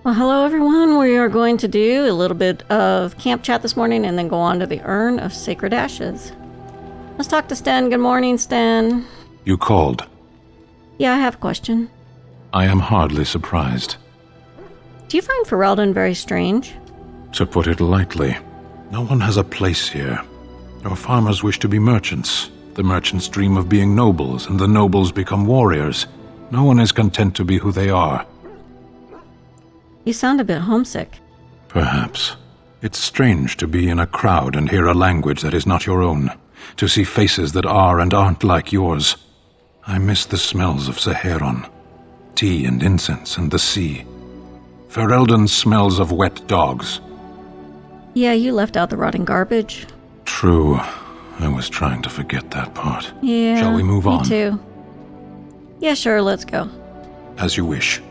Well, hello everyone. We are going to do a little bit of camp chat this morning and then go on to the Urn of Sacred Ashes. Let's talk to Sten. Good morning, Sten. You called. Yeah, I have a question. I am hardly surprised. Do you find Ferelden very strange? To put it lightly, no one has a place here. Your farmers wish to be merchants. The merchants dream of being nobles, and the nobles become warriors. No one is content to be who they are. You sound a bit homesick. Perhaps. It's strange to be in a crowd and hear a language that is not your own, to see faces that are and aren't like yours. I miss the smells of Saharon, tea and incense and the sea. Ferelden smells of wet dogs. Yeah, you left out the rotting garbage. True. I was trying to forget that part. Yeah, Shall we move on? Me too. Yeah, sure, let's go. As you wish.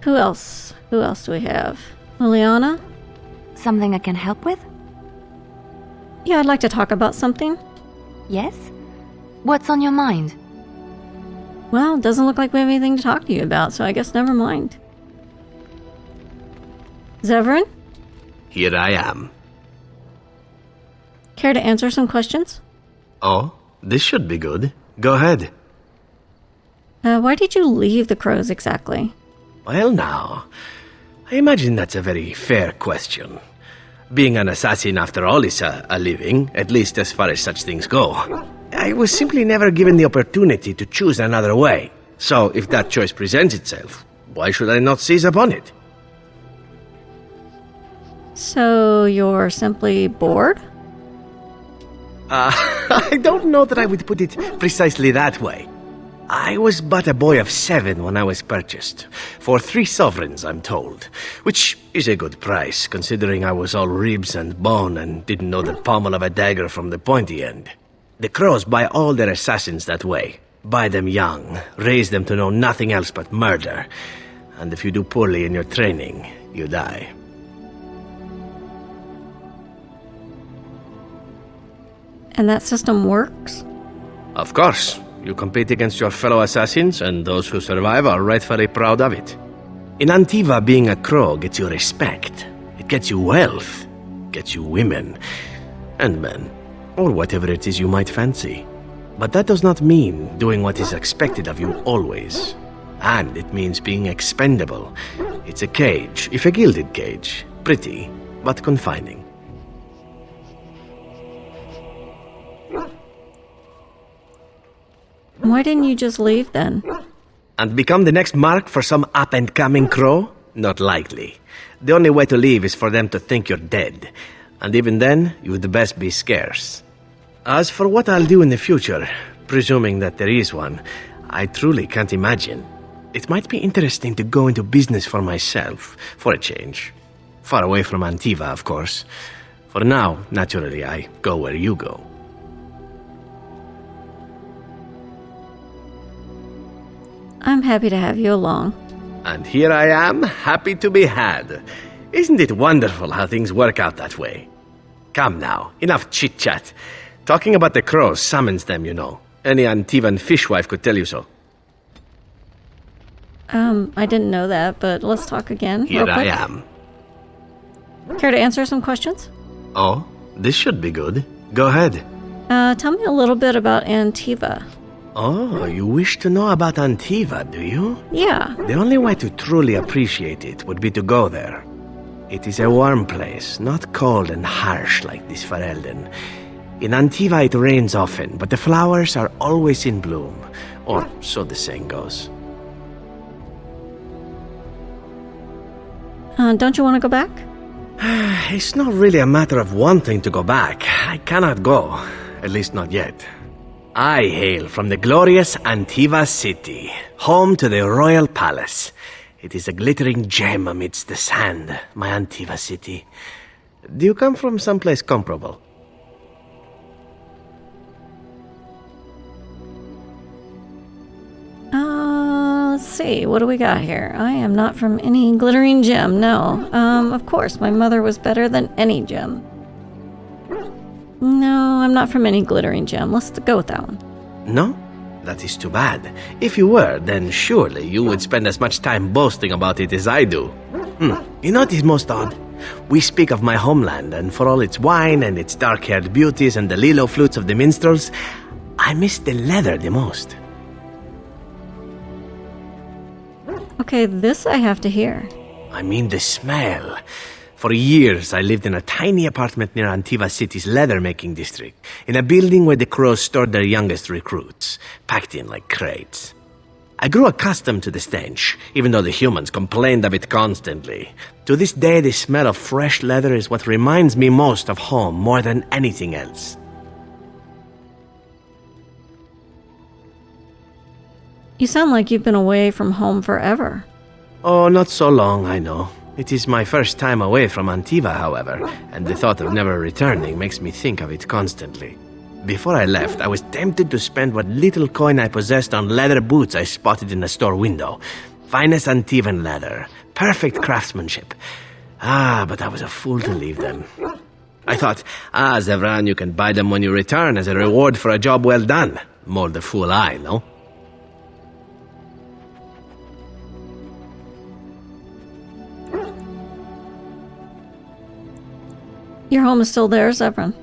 Who else? Who else do we have? Liliana? Something I can help with? Yeah, I'd like to talk about something. Yes? What's on your mind? Well, it doesn't look like we have anything to talk to you about, so I guess never mind. Zevran? Here I am. Care to answer some questions? Oh, this should be good. Go ahead. Why did you leave the Crows exactly? Well now, I imagine that's a very fair question. Being an assassin, after all, is a living, at least as far as such things go. I was simply never given the opportunity to choose another way. So if that choice presents itself, why should I not seize upon it? So you're simply bored? I don't know that I would put it precisely that way. I was but a boy of 7 when I was purchased, for 3 sovereigns, I'm told, which is a good price, considering I was all ribs and bone and didn't know the pommel of a dagger from the pointy end. The Crows buy all their assassins that way. Buy them young, raise them to know nothing else but murder, and if you do poorly in your training, you die. And that system works? Of course. You compete against your fellow assassins, and those who survive are rightfully proud of it. In Antiva, being a crow gets you respect. It gets you wealth, gets you women, and men, or whatever it is you might fancy. But that does not mean doing what is expected of you always. And it means being expendable. It's a cage, if a gilded cage. Pretty, but confining. Why didn't you just leave then? And become the next mark for some up-and-coming crow? Not likely. The only way to leave is for them to think you're dead. And even then, you'd best be scarce. As for what I'll do in the future, presuming that there is one, I truly can't imagine. It might be interesting to go into business for myself, for a change. Far away from Antiva, of course. For now, naturally, I go where you go. I'm happy to have you along. And here I am, happy to be had. Isn't it wonderful how things work out that way? Come now, enough chit-chat. Talking about the crows summons them, you know. Any Antivan fishwife could tell you so. I didn't know that, but let's talk again. Here real I quick. am. Care to answer some questions? Oh, this should be good. Go ahead. Tell me a little bit about Antiva. Oh, you wish to know about Antiva, do you? Yeah. The only way to truly appreciate it would be to go there. It is a warm place, not cold and harsh like this Ferelden. In Antiva it rains often, but the flowers are always in bloom, or so the saying goes. Don't you want to go back? It's not really a matter of wanting to go back. I cannot go, at least not yet. I hail from the glorious Antiva city, home to the royal palace. It is a glittering gem amidst the sand, my Antiva city. Do you come from someplace comparable? Let's see, what do we got here? I am not from any glittering gem, no. Of course, my mother was better than any gem. No, I'm not from any glittering gem. Let's go with that one. No? That is too bad. If you were, then surely you would spend as much time boasting about it as I do. You know what is most odd? We speak of my homeland, and for all its wine and its dark-haired beauties and the lilo flutes of the minstrels, I miss the leather the most. Okay, this I have to hear. I mean the smell. For years, I lived in a tiny apartment near Antiva City's leather-making district, in a building where the crows stored their youngest recruits, packed in like crates. I grew accustomed to the stench, even though the humans complained of it constantly. To this day, the smell of fresh leather is what reminds me most of home more than anything else. You sound like you've been away from home forever. Oh, not so long, I know. It is my first time away from Antiva, however, and the thought of never returning makes me think of it constantly. Before I left, I was tempted to spend what little coin I possessed on leather boots I spotted in a store window. Finest Antivan leather, perfect craftsmanship. But I was a fool to leave them. I thought, Zevran, you can buy them when you return as a reward for a job well done. More the fool I, no? Your home is still there, Zevran.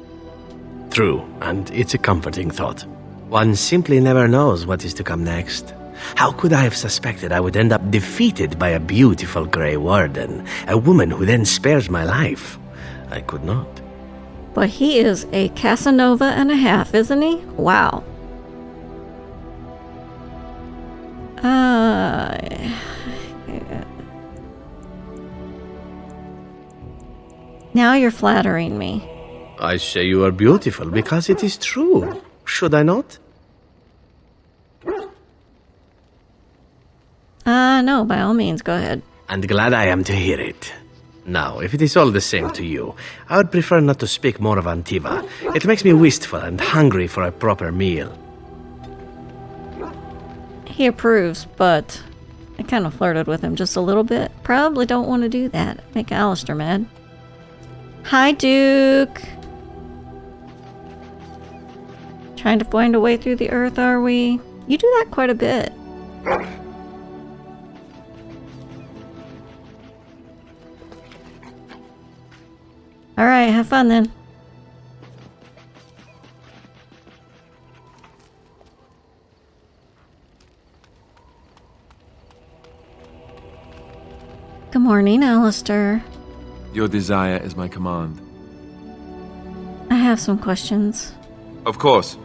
True, and it's a comforting thought. One simply never knows what is to come next. How could I have suspected I would end up defeated by a beautiful grey warden, a woman who then spares my life? I could not. But he is a Casanova and a half, isn't he? Wow. Now you're flattering me. I say you are beautiful because it is true. Should I not? No, by all means, go ahead. And glad I am to hear it. Now, if it is all the same to you, I would prefer not to speak more of Antiva. It makes me wistful and hungry for a proper meal. He approves, but I kind of flirted with him just a little bit. Probably don't want to do that. Make Alistair mad. Hi, Duke. Trying to find a way through the earth, are we? You do that quite a bit. Alright, have fun then. Good morning, Alistair. Your desire is my command. I have some questions. Of course.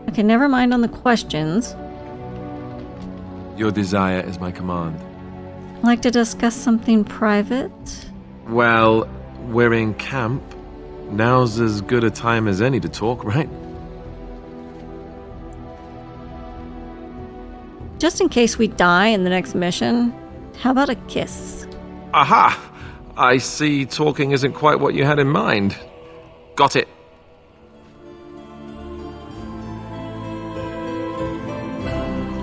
Okay, never mind on the questions. Your desire is my command. I'd like to discuss something private. Well, we're in camp. Now's as good a time as any to talk, right? Just in case we die in the next mission, how about a kiss? Aha! I see talking isn't quite what you had in mind. Got it.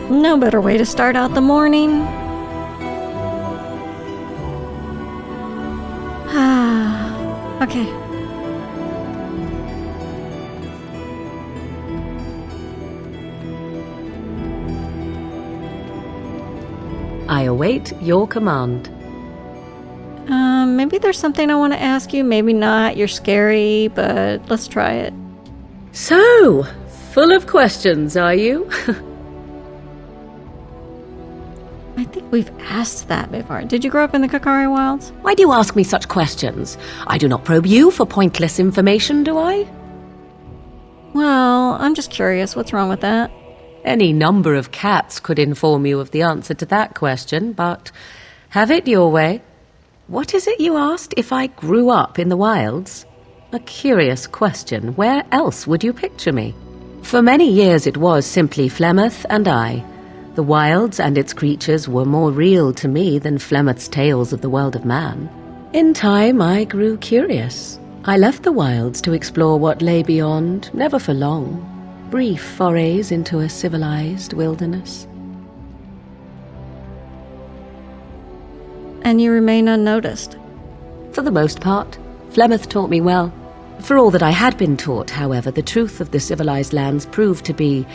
No better way to start out the morning. Okay. I await your command. Maybe there's something I want to ask you, maybe not. You're scary, but let's try it. So, full of questions, are you? I think we've asked that before. Did you grow up in the Kakari Wilds? Why do you ask me such questions? I do not probe you for pointless information, do I? Well, I'm just curious. What's wrong with that? Any number of cats could inform you of the answer to that question, but have it your way. What is it you asked if I grew up in the wilds? A curious question. Where else would you picture me? For many years it was simply Flemeth and I. The wilds and its creatures were more real to me than Flemeth's tales of the world of man. In time I grew curious. I left the wilds to explore what lay beyond, never for long. Brief forays into a civilized wilderness. And you remain unnoticed. For the most part, Flemeth taught me well. For all that I had been taught, however, the truth of the civilized lands proved to be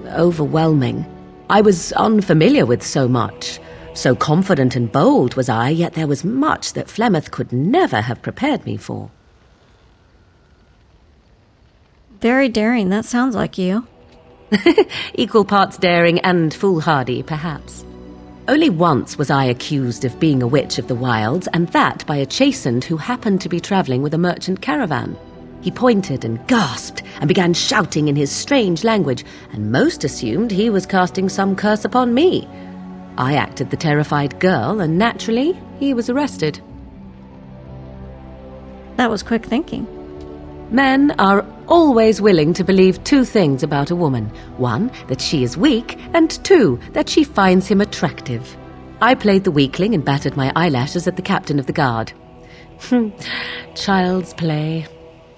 overwhelming. I was unfamiliar with so much. So confident and bold was I, yet there was much that Flemeth could never have prepared me for. Very daring, that sounds like you. Equal parts daring and foolhardy, perhaps. Only once was I accused of being a witch of the wilds, and that by a chastened who happened to be travelling with a merchant caravan. He pointed and gasped and began shouting in his strange language, and most assumed he was casting some curse upon me. I acted the terrified girl, and naturally, he was arrested. That was quick thinking. Men are always willing to believe two things about a woman. One, that she is weak, and two, that she finds him attractive. I played the weakling and battered my eyelashes at the captain of the guard. Child's play.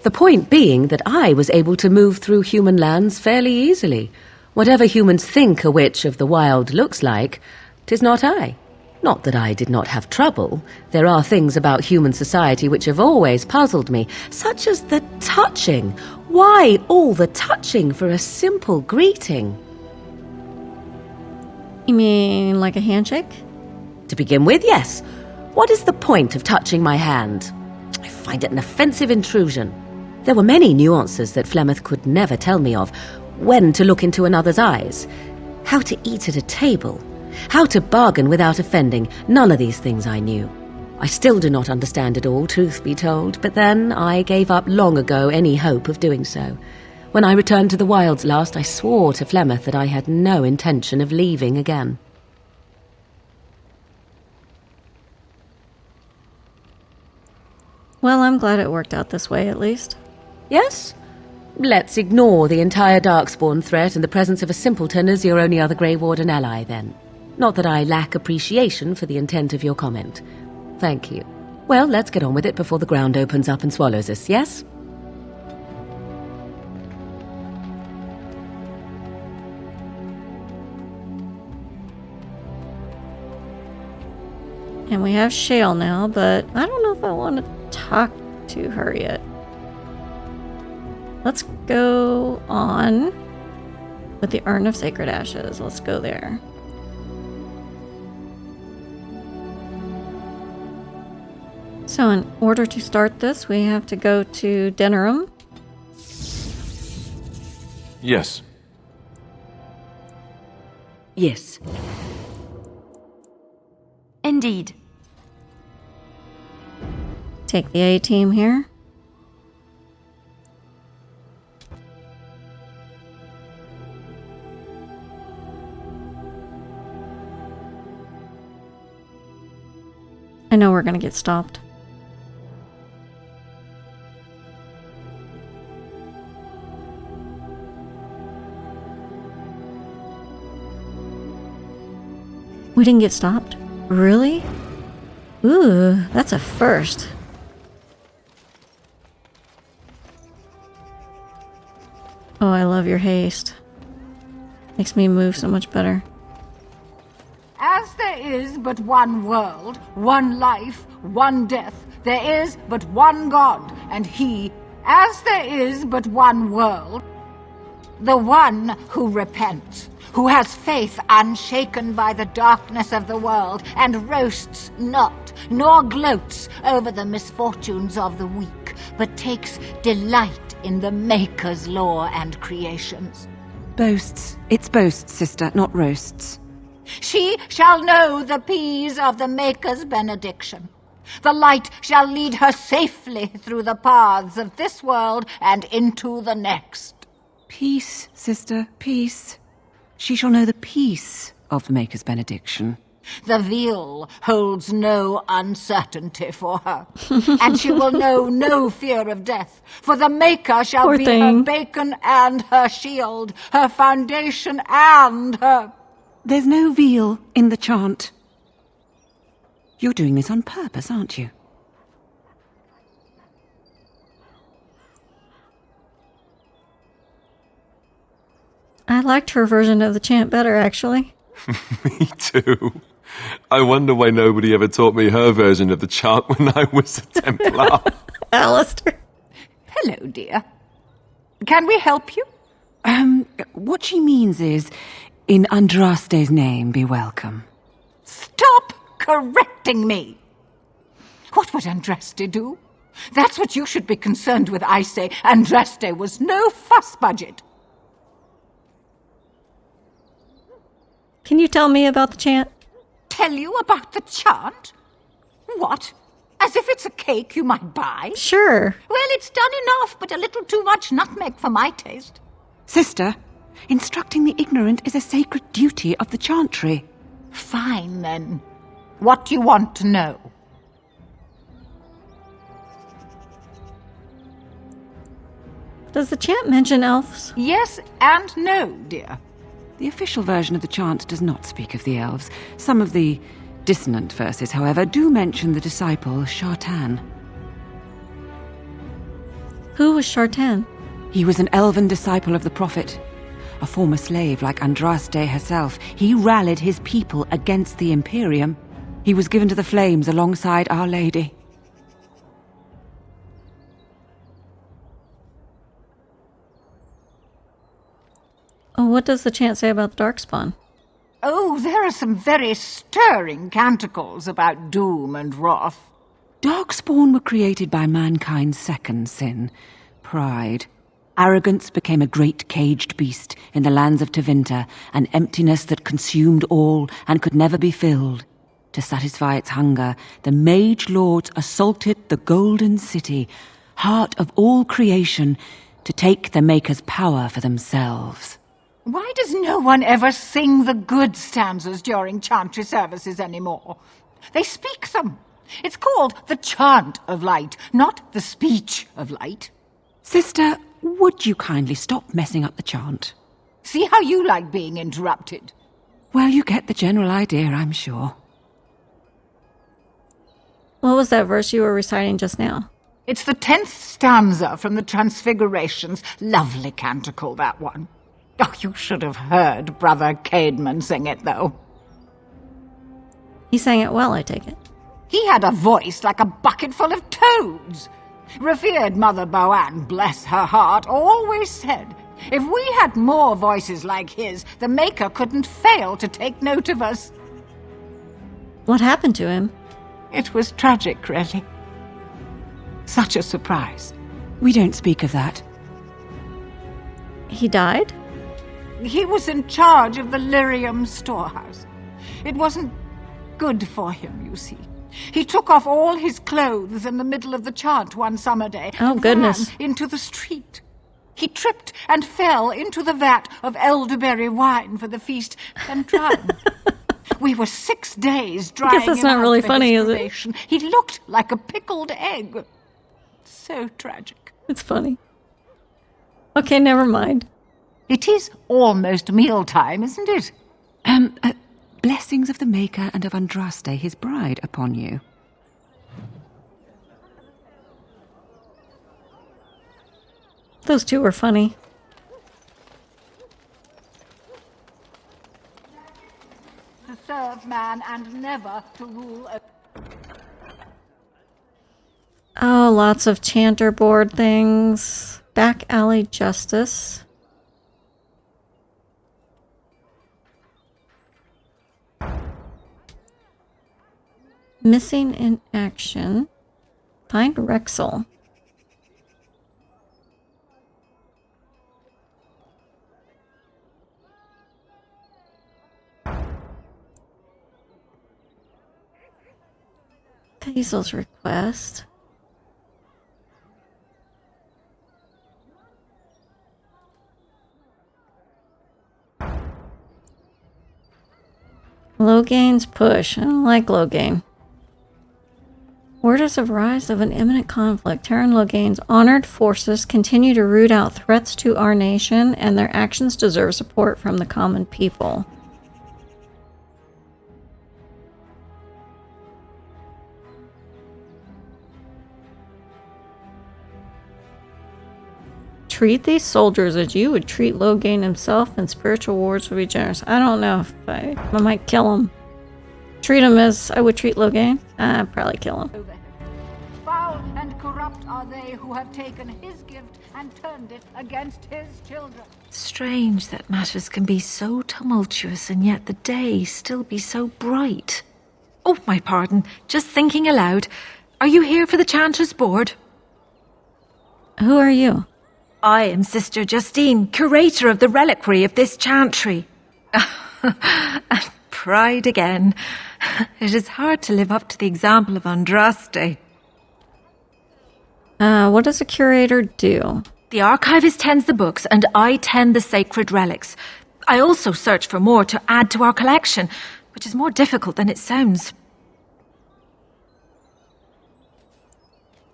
The point being that I was able to move through human lands fairly easily. Whatever humans think a witch of the wild looks like, 'tis not I. Not that I did not have trouble. There are things about human society which have always puzzled me, such as the touching. Why all the touching for a simple greeting? You mean like a handshake? To begin with, yes. What is the point of touching my hand? I find it an offensive intrusion. There were many nuances that Flemeth could never tell me of. When to look into another's eyes. How to eat at a table. How to bargain without offending. None of these things I knew. I still do not understand it all, truth be told, but then I gave up long ago any hope of doing so. When I returned to the wilds last, I swore to Flemeth that I had no intention of leaving again. Well, I'm glad it worked out this way, at least. Yes? Let's ignore the entire Darkspawn threat and the presence of a simpleton as your only other Grey Warden ally, then. Not that I lack appreciation for the intent of your comment. Thank you. Well, let's get on with it before the ground opens up and swallows us, yes? And we have Shale now, but I don't know if I want to talk to her yet. Let's go on with the Urn of Sacred Ashes. Let's go there. So in order to start this, we have to go to Denerim. Yes. Yes. Indeed. Take the A-team here. I know we're going to get stopped. We didn't get stopped? Really? Ooh, that's a first. Oh, I love your haste. Makes me move so much better. As there is but one world, one life, one death, there is but one God, and He, as there is but one world, the one who repents, who has faith unshaken by the darkness of the world, and roasts not, nor gloats over the misfortunes of the weak, but takes delight in the Maker's law and creations. Boasts. It's boasts, sister, not roasts. She shall know the peace of the Maker's benediction. The light shall lead her safely through the paths of this world and into the next. Peace, sister, peace. She shall know the peace of the Maker's benediction. The veil holds no uncertainty for her, and she will know no fear of death, for the Maker shall Poor be thing. her beacon and her shield, her foundation and her... There's no veal in the chant. You're doing this on purpose, aren't you? I liked her version of the chant better, actually. Me too. I wonder why nobody ever taught me her version of the chant when I was a Templar. Alistair. Hello, dear. Can we help you? What she means is, in Andraste's name, be welcome. Stop correcting me! What would Andraste do? That's what you should be concerned with, I say. Andraste was no fuss budget. Can you tell me about the chant? Tell you about the chant? What? As if it's a cake you might buy? Sure. Well, it's done enough, but a little too much nutmeg for my taste. Sister, instructing the ignorant is a sacred duty of the chantry. Fine, then. What do you want to know? Does the chant mention elves? Yes and no, dear. The official version of the chant does not speak of the elves. Some of the dissonant verses, however, do mention the disciple Shartan. Who was Shartan? He was an elven disciple of the prophet. A former slave like Andraste herself, he rallied his people against the Imperium. He was given to the flames alongside Our Lady. Oh, what does the chant say about the Darkspawn? Oh, there are some very stirring canticles about doom and wrath. Darkspawn were created by mankind's second sin, pride. Arrogance became a great caged beast in the lands of Tevinter, an emptiness that consumed all and could never be filled. To satisfy its hunger, the mage lords assaulted the Golden City, heart of all creation, to take the Maker's power for themselves. Why does no one ever sing the good stanzas during chantry services anymore? They speak them. It's called the chant of light, not the speech of light. Sister, would you kindly stop messing up the chant? See how you like being interrupted. Well, you get the general idea, I'm sure. What was that verse you were reciting just now? It's the 10th stanza from the Transfigurations. Lovely canticle, that one. Oh, you should have heard Brother Caedmon sing it, though. He sang it well, I take it. He had a voice like a bucket full of toads. Revered Mother Boanne, bless her heart, always said, if we had more voices like his, the Maker couldn't fail to take note of us. What happened to him? It was tragic, really. Such a surprise. We don't speak of that. He died? He was in charge of the lyrium storehouse. It wasn't good for him, you see. He took off all his clothes in the middle of the chant one summer day. Oh, goodness. Ran into the street. He tripped and fell into the vat of elderberry wine for the feast and drowned. We were 6 days drying I guess that's him not out really for funny, his is it? cremation. He looked like a pickled egg. So tragic. It's funny. Okay, never mind. It is almost mealtime, isn't it? Blessings of the Maker and of Andraste, his bride, upon you. Those two were funny. To serve man and never to rule a... Oh, lots of chanter board things. Back alley justice. Missing in action. Find Rexel. Hazel's request. Loghain's push. I don't like Loghain. Word has arise of an imminent conflict. Terran Loghain's honored forces continue to root out threats to our nation, and their actions deserve support from the common people. Treat these soldiers as you would treat Loghain himself, and spiritual wars would be generous. I don't know if I might kill him. Treat him as I would treat Loghain? I'd probably kill him. Foul and corrupt are they who have taken his gift and turned it against his children. Strange that matters can be so tumultuous and yet the day still be so bright. Oh, my pardon, just thinking aloud. Are you here for the Chanter's Board? Who are you? I am Sister Justine, curator of the reliquary of this chantry. And pride again. It is hard to live up to the example of Andraste. What does a curator do? The archivist tends the books, and I tend the sacred relics. I also search for more to add to our collection, which is more difficult than it sounds.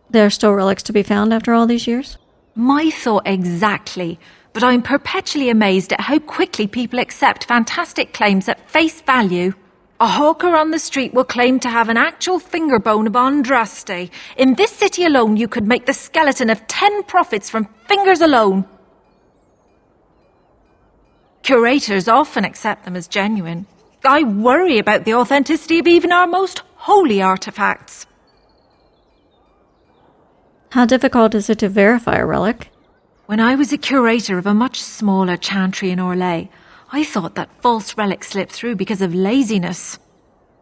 There are still relics to be found after all these years? My thought exactly, but I'm perpetually amazed at how quickly people accept fantastic claims at face value. A hawker on the street will claim to have an actual finger bone of Andraste. In this city alone, you could make the skeleton of 10 prophets from fingers alone. Curators often accept them as genuine. I worry about the authenticity of even our most holy artifacts. How difficult is it to verify a relic? When I was a curator of a much smaller chantry in Orlais, I thought that false relics slipped through because of laziness.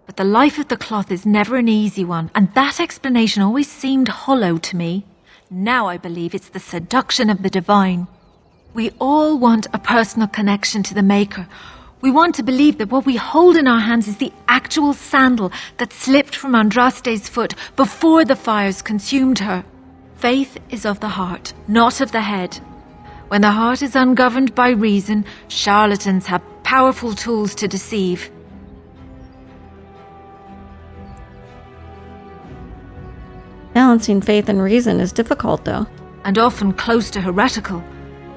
But the life of the cloth is never an easy one, and that explanation always seemed hollow to me. Now I believe it's the seduction of the divine. We all want a personal connection to the Maker. We want to believe that what we hold in our hands is the actual sandal that slipped from Andraste's foot before the fires consumed her. Faith is of the heart, not of the head. When the heart is ungoverned by reason, charlatans have powerful tools to deceive. Balancing faith and reason is difficult, though. And often close to heretical.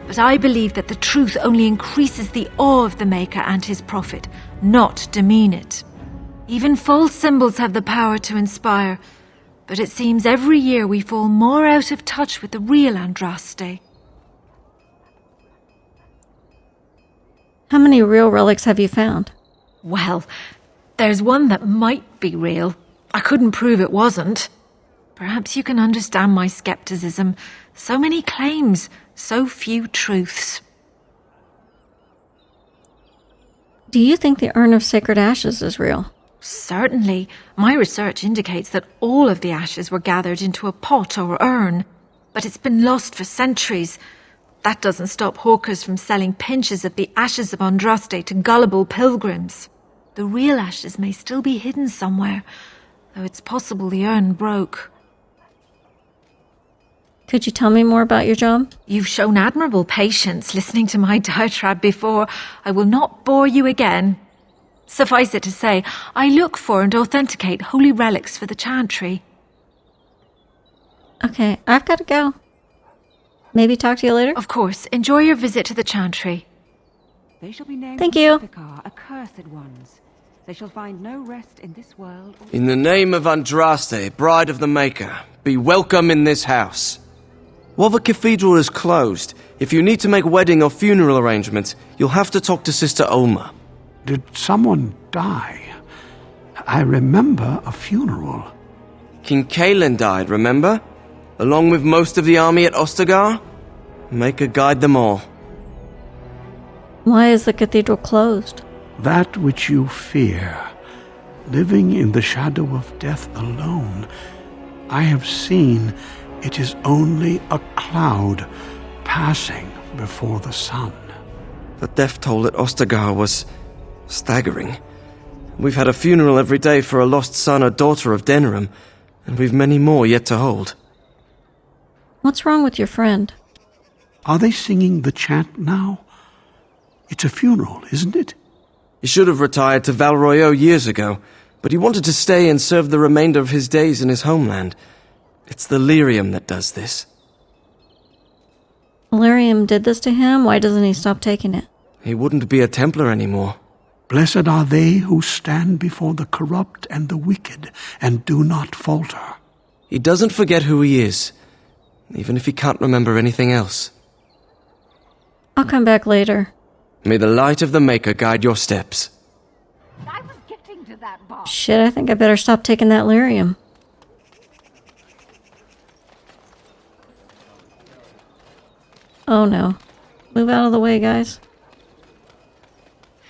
But I believe that the truth only increases the awe of the Maker and his prophet, not demean it. Even false symbols have the power to inspire, but it seems every year we fall more out of touch with the real Andraste. How many real relics have you found? Well, there's one that might be real. I couldn't prove it wasn't. Perhaps you can understand my skepticism. So many claims, so few truths. Do you think the Urn of Sacred Ashes is real? Certainly. My research indicates that all of the ashes were gathered into a pot or urn, but it's been lost for centuries. That doesn't stop hawkers from selling pinches of the ashes of Andraste to gullible pilgrims. The real ashes may still be hidden somewhere, though it's possible the urn broke. Could you tell me more about your job? You've shown admirable patience listening to my diatribe before. I will not bore you again. Suffice it to say, I look for and authenticate holy relics for the chantry. Okay, I've got to go. Maybe talk to you later? Of course. Enjoy your visit to the chantry. They shall be named Thank you. accursed ones. They shall find no rest in this world. In the name of Andraste, bride of the Maker, be welcome in this house. While the cathedral is closed, if you need to make wedding or funeral arrangements, you'll have to talk to Sister Olma. Did someone die? I remember a funeral. King Kalen died, remember? Along with most of the army at Ostagar? Maker guide them all. Why is the cathedral closed? That which you fear, living in the shadow of death alone, I have seen it is only a cloud passing before the sun. The death toll at Ostagar was staggering. We've had a funeral every day for a lost son or daughter of Denerim, and we've many more yet to hold. What's wrong with your friend? Are they singing the chant now? It's a funeral, isn't it? He should have retired to Valroyo years ago, but he wanted to stay and serve the remainder of his days in his homeland. It's the lyrium that does this. Lyrium did this to him? Why doesn't he stop taking it? He wouldn't be a Templar anymore. Blessed are they who stand before the corrupt and the wicked and do not falter. He doesn't forget who he is, even if he can't remember anything else. I'll come back later. May the light of the Maker guide your steps. I was getting to that bar. Shit, I think I better stop taking that lyrium. Oh no. Move out of the way, guys.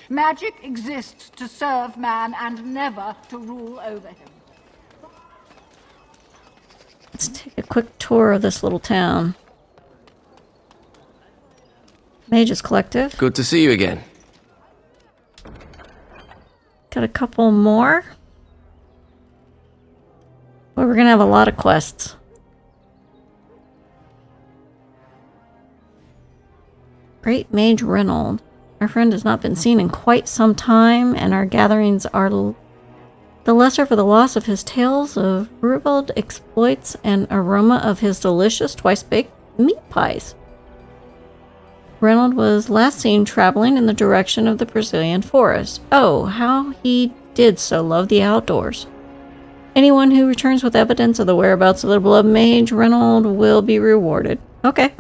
Magic exists to serve man and never to rule over him. Let's take a quick tour of this little town. Mages Collective. Good to see you again. Got a couple more. Well, we're gonna have a lot of quests. Great Mage Reynold. Our friend has not been seen in quite some time, and our gatherings are the lesser for the loss of his tales of ribald exploits and aroma of his delicious twice-baked meat pies. Reynold was last seen traveling in the direction of the Brazilian forest. Oh, how he did so love the outdoors. Anyone who returns with evidence of the whereabouts of the Blood Mage Reynold will be rewarded. Okay.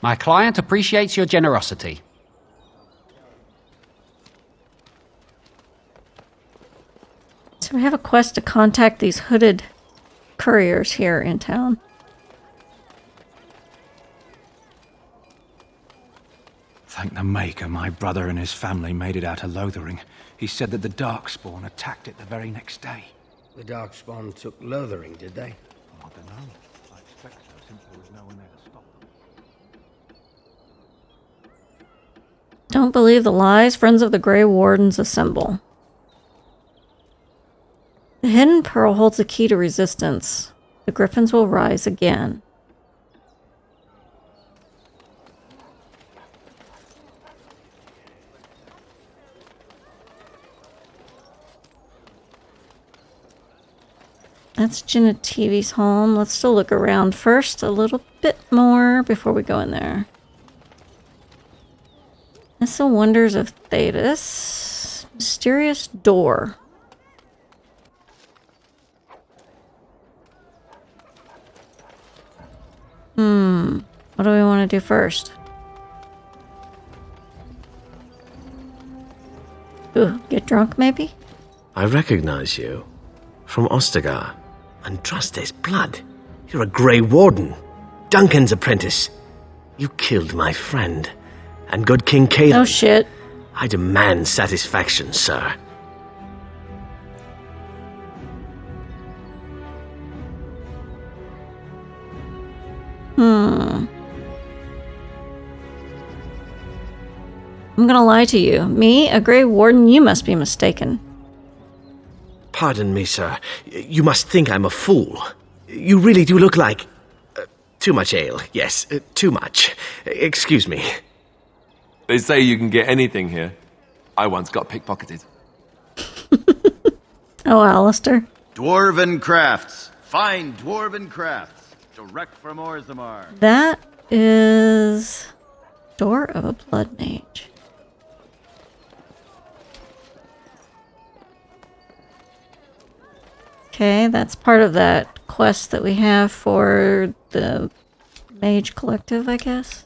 My client appreciates your generosity. So we have a quest to contact these hooded couriers here in town. Thank the Maker, my brother and his family made it out of Lothering. He said that the Darkspawn attacked it the very next day. The Darkspawn took Lothering, did they? I don't know. I expect so, since there was no one there to stop them. Don't believe the lies. Friends of the Grey Wardens assemble. The Hidden Pearl holds the key to resistance. The Griffins will rise again. That's Genitivi's home. Let's still look around first a little bit more before we go in there. That's the Wonders of Thetis. Mysterious door. What do we want to do first? Ooh, get drunk maybe? I recognize you. From Ostagar. And trust his blood. You're a Grey Warden. Duncan's apprentice. You killed my friend. And good King Caelan. Oh shit. I demand satisfaction, sir. I'm gonna lie to you. Me, a Grey Warden? You must be mistaken. Pardon me, sir. You must think I'm a fool. You really do look like... too much ale. Yes, too much. Excuse me. They say you can get anything here. I once got pickpocketed. Oh, Alistair. Dwarven crafts. Fine dwarven crafts. Direct from Orzammar. That is... Door of a Blood Mage. Okay, that's part of that quest that we have for the Mage Collective, I guess.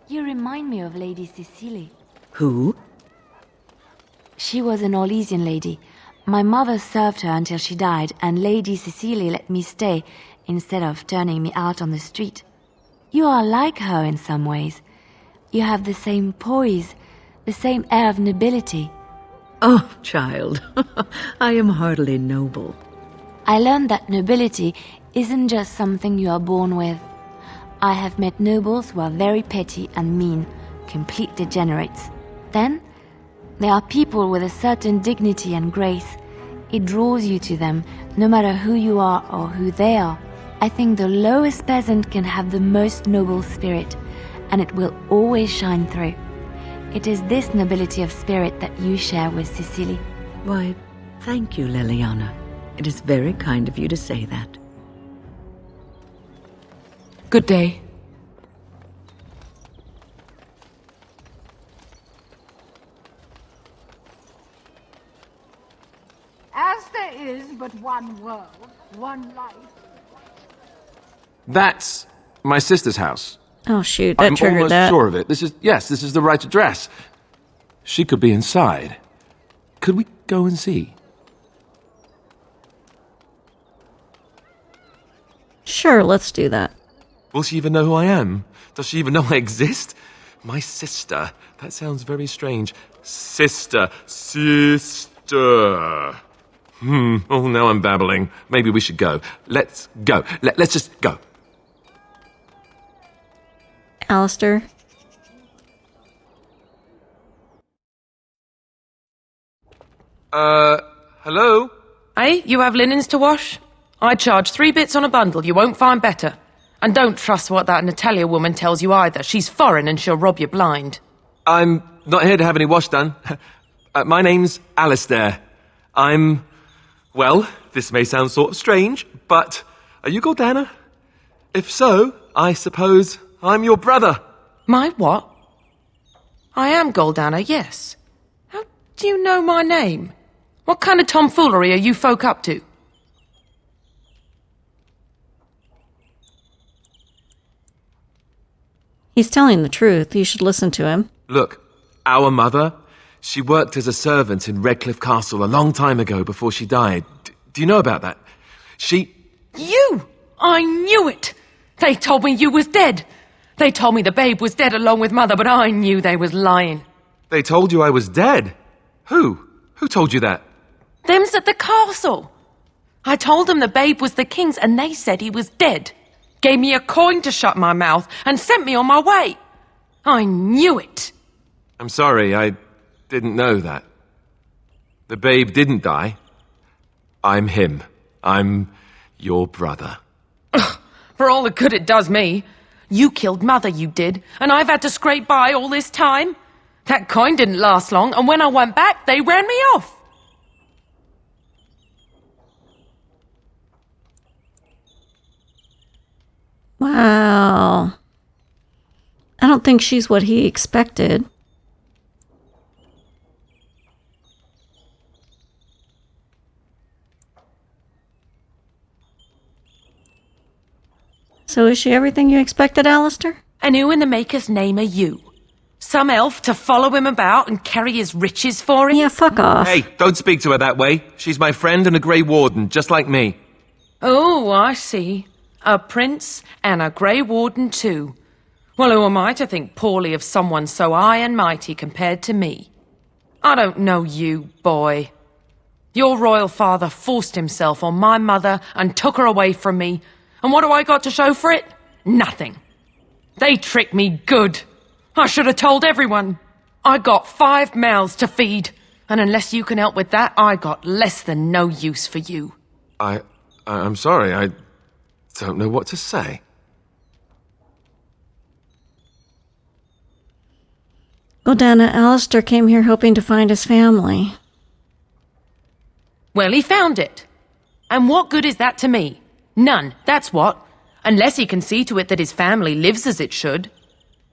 You remind me of Lady Cecily. Who? She was an Orlesian lady. My mother served her until she died, and Lady Cecily let me stay instead of turning me out on the street. You are like her in some ways. You have the same poise, the same air of nobility. Oh, child, I am hardly noble. I learned that nobility isn't just something you are born with. I have met nobles who are very petty and mean, complete degenerates. Then, there are people with a certain dignity and grace. It draws you to them, no matter who you are or who they are. I think the lowest peasant can have the most noble spirit, and it will always shine through. It is this nobility of spirit that you share with Cecily. Why, thank you, Liliana. It is very kind of you to say that. Good day. As there is but one world, one life. That's my sister's house. Oh shoot, that I'm triggered almost that. sure of it. This is the right address. She could be inside. Could we go and see? Sure, let's do that. Will she even know who I am? Does she even know I exist? My sister. That sounds very strange. Sister. Oh, now I'm babbling. Maybe we should go. Let's go. Let's just go. Alistair. Hello? Hey, you have linens to wash? I charge 3 bits on a bundle. You won't find better. And don't trust what that Natalia woman tells you either. She's foreign and she'll rob you blind. I'm not here to have any wash done. My name's Alistair. Well, this may sound sort of strange, but are you Gordana? If so, I suppose I'm your brother. My what? I am Gordana, yes. How do you know my name? What kind of tomfoolery are you folk up to? He's telling the truth. You should listen to him. Look, our mother, she worked as a servant in Redcliffe Castle a long time ago before she died. Do you know about that? You! I knew it! They told me you was dead. They told me the babe was dead along with mother, but I knew they was lying. They told you I was dead? Who? Who told you that? Them's at the castle. I told them the babe was the king's and they said he was dead. Gave me a coin to shut my mouth and sent me on my way. I knew it. I'm sorry, I didn't know that. The babe didn't die. I'm him. I'm your brother. Ugh, for all the good it does me. You killed mother, you did, and I've had to scrape by all this time. That coin didn't last long, and when I went back, they ran me off. Wow. I don't think she's what he expected. So is she everything you expected, Alistair? And who in the Maker's name are you? Some elf to follow him about and carry his riches for him? Yeah, fuck off. Hey, don't speak to her that way. She's my friend and a Grey Warden, just like me. Oh, I see. A prince and a Grey Warden too. Well, who am I to think poorly of someone so high and mighty compared to me? I don't know you, boy. Your royal father forced himself on my mother and took her away from me. And what do I got to show for it? Nothing. They tricked me good. I should have told everyone. I got 5 mouths to feed. And unless you can help with that, I got less than no use for you. I'm sorry, I don't know what to say. Gordana, Alistair came here hoping to find his family. Well, he found it. And what good is that to me? None, that's what. Unless he can see to it that his family lives as it should.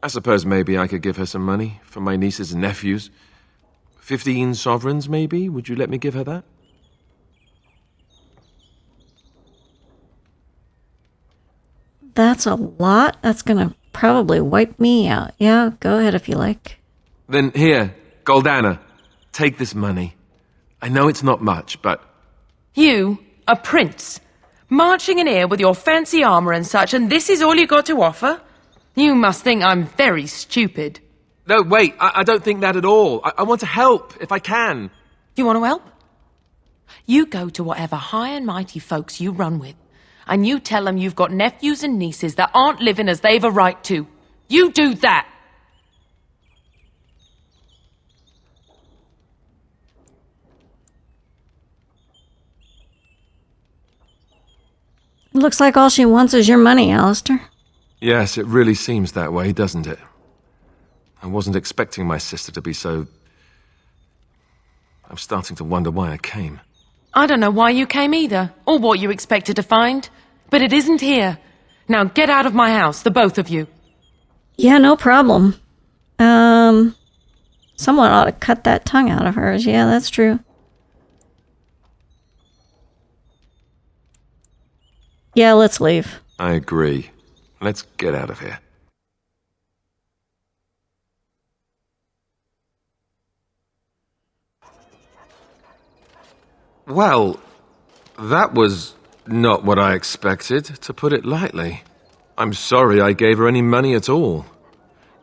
I suppose maybe I could give her some money for my nieces and nephews. 15 sovereigns, maybe? Would you let me give her that? That's a lot. That's gonna probably wipe me out. Yeah, go ahead if you like. Then here, Gordana, take this money. I know it's not much, but... You, a prince, marching in here with your fancy armor and such, and this is all you got to offer? You must think I'm very stupid. No, wait, I don't think that at all. I want to help, if I can. You want to help? You go to whatever high and mighty folks you run with, and you tell them you've got nephews and nieces that aren't living as they've a right to. You do that! Looks like all she wants is your money, Alistair. Yes, it really seems that way, doesn't it? I wasn't expecting my sister to be so... I'm starting to wonder why I came. I don't know why you came either, or what you expected to find. But it isn't here. Now get out of my house, the both of you. Yeah, no problem. Someone ought to cut that tongue out of hers. Yeah, that's true. Yeah, let's leave. I agree. Let's get out of here. Well, that was not what I expected, to put it lightly. I'm sorry I gave her any money at all.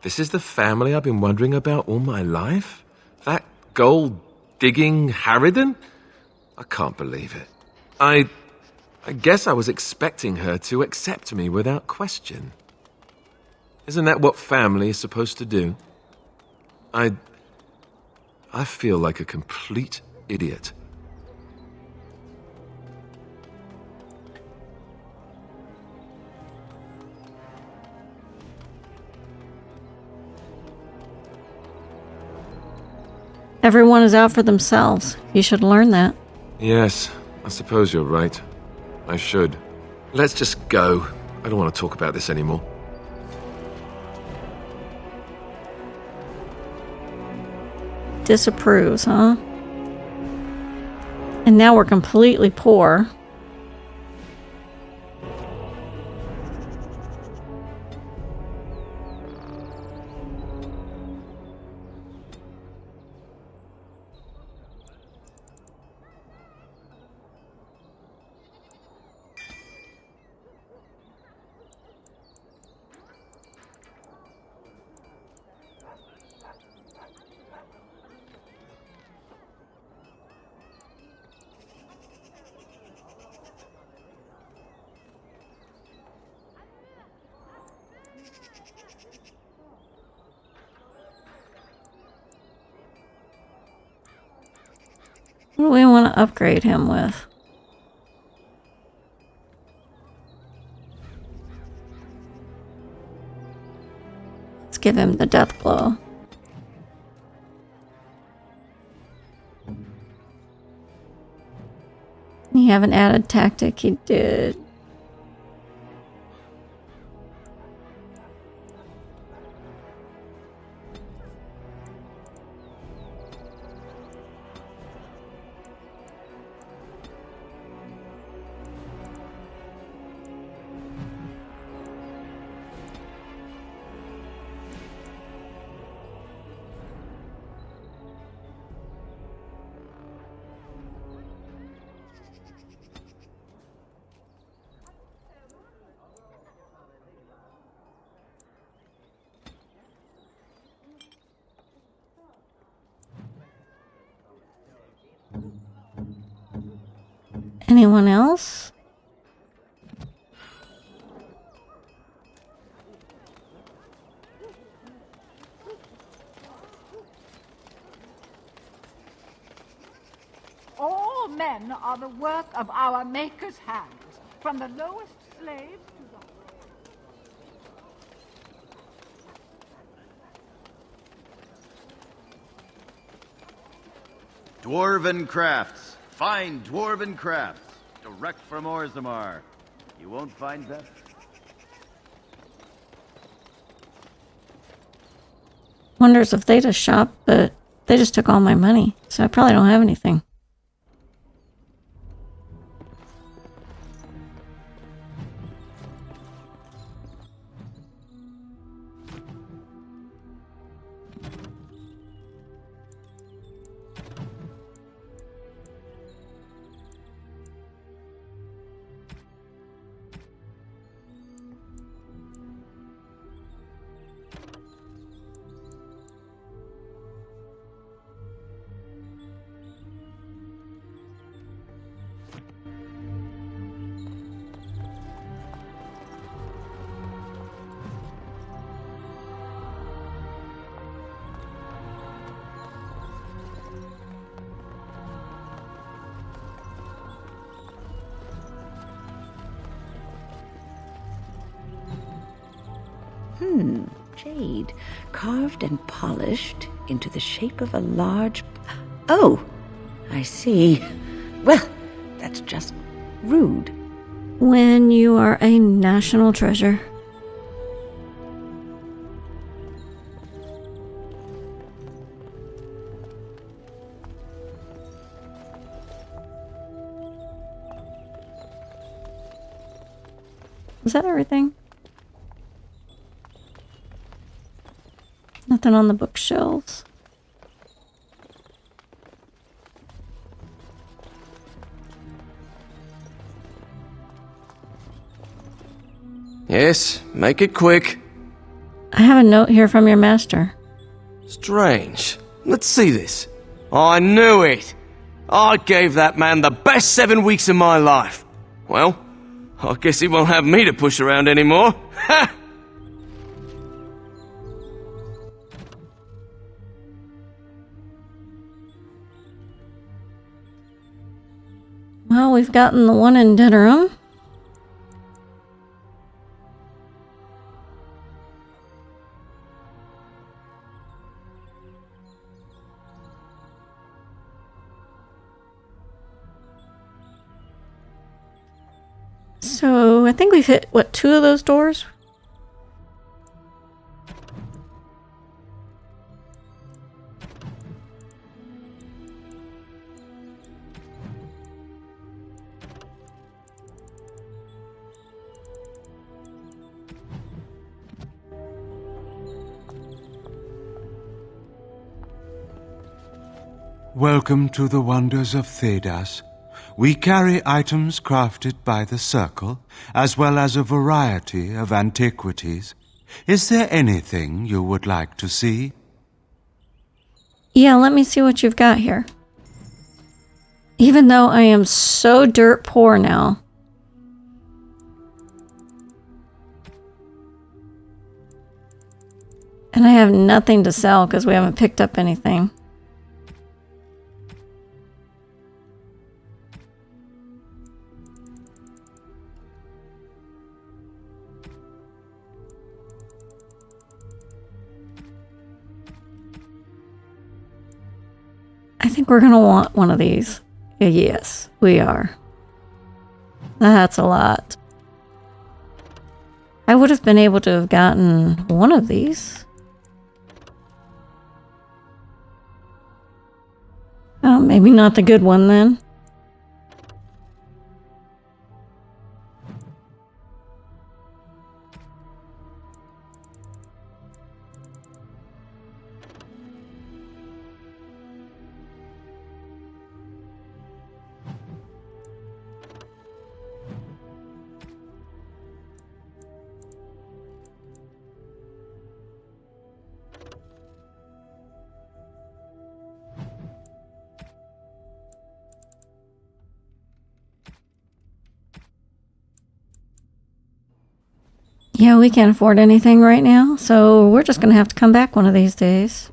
This is the family I've been wondering about all my life? That gold-digging harridan? I can't believe it. I guess I was expecting her to accept me without question. Isn't that what family is supposed to do? I feel like a complete idiot. Everyone is out for themselves. You should learn that. Yes, I suppose you're right. I should. Let's just go. I don't want to talk about this anymore. Disapproves, huh? And now we're completely poor. What do we want to upgrade him with? Let's give him the death blow. You have an added tactic. He did. Anyone else? All men are the work of our Maker's hands, from the lowest slave to the... Dwarven crafts. Fine dwarven crafts. Direct from Orzammar. You won't find better. Wonders if they just shop, but they just took all my money, so I probably don't have anything. Jade, carved and polished into the shape of a large... Oh, I see. Well, that's just rude. When you are a national treasure. Is that everything? Nothing on the bookshelves. Yes, make it quick. I have a note here from your master. Strange. Let's see this. I knew it! I gave that man the best 7 weeks of my life. Well, I guess he won't have me to push around anymore. Ha! Well, we've gotten the one in Denerim. So, I think we've hit, what, 2 of those doors? Welcome to the wonders of Thedas. We carry items crafted by the Circle, as well as a variety of antiquities. Is there anything you would like to see? Yeah, let me see what you've got here. Even though I am so dirt poor now. And I have nothing to sell because we haven't picked up anything. I think we're going to want one of these. Yes, we are. That's a lot. I would have been able to have gotten one of these. Oh, maybe not the good one then. Yeah, we can't afford anything right now, so we're just going to have to come back one of these days.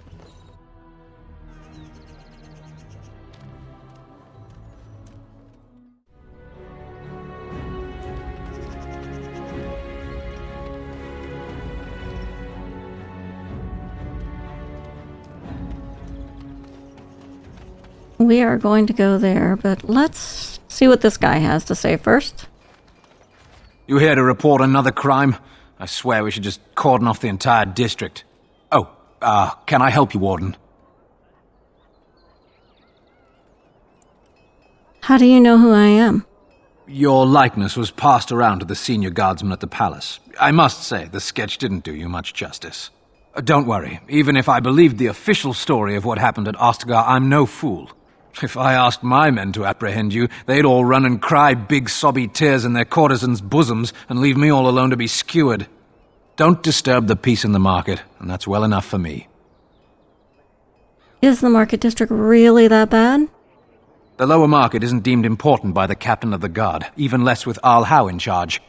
We are going to go there, but let's see what this guy has to say first. You here to report another crime? I swear we should just cordon off the entire district. Oh, can I help you, Warden? How do you know who I am? Your likeness was passed around to the senior guardsman at the palace. I must say, the sketch didn't do you much justice. Don't worry, even if I believed the official story of what happened at Ostagar, I'm no fool. If I asked my men to apprehend you, they'd all run and cry big sobby tears in their courtesans' bosoms and leave me all alone to be skewered. Don't disturb the peace in the market, and that's well enough for me. Is the market district really that bad? The lower market isn't deemed important by the captain of the guard, even less with Al Howe in charge.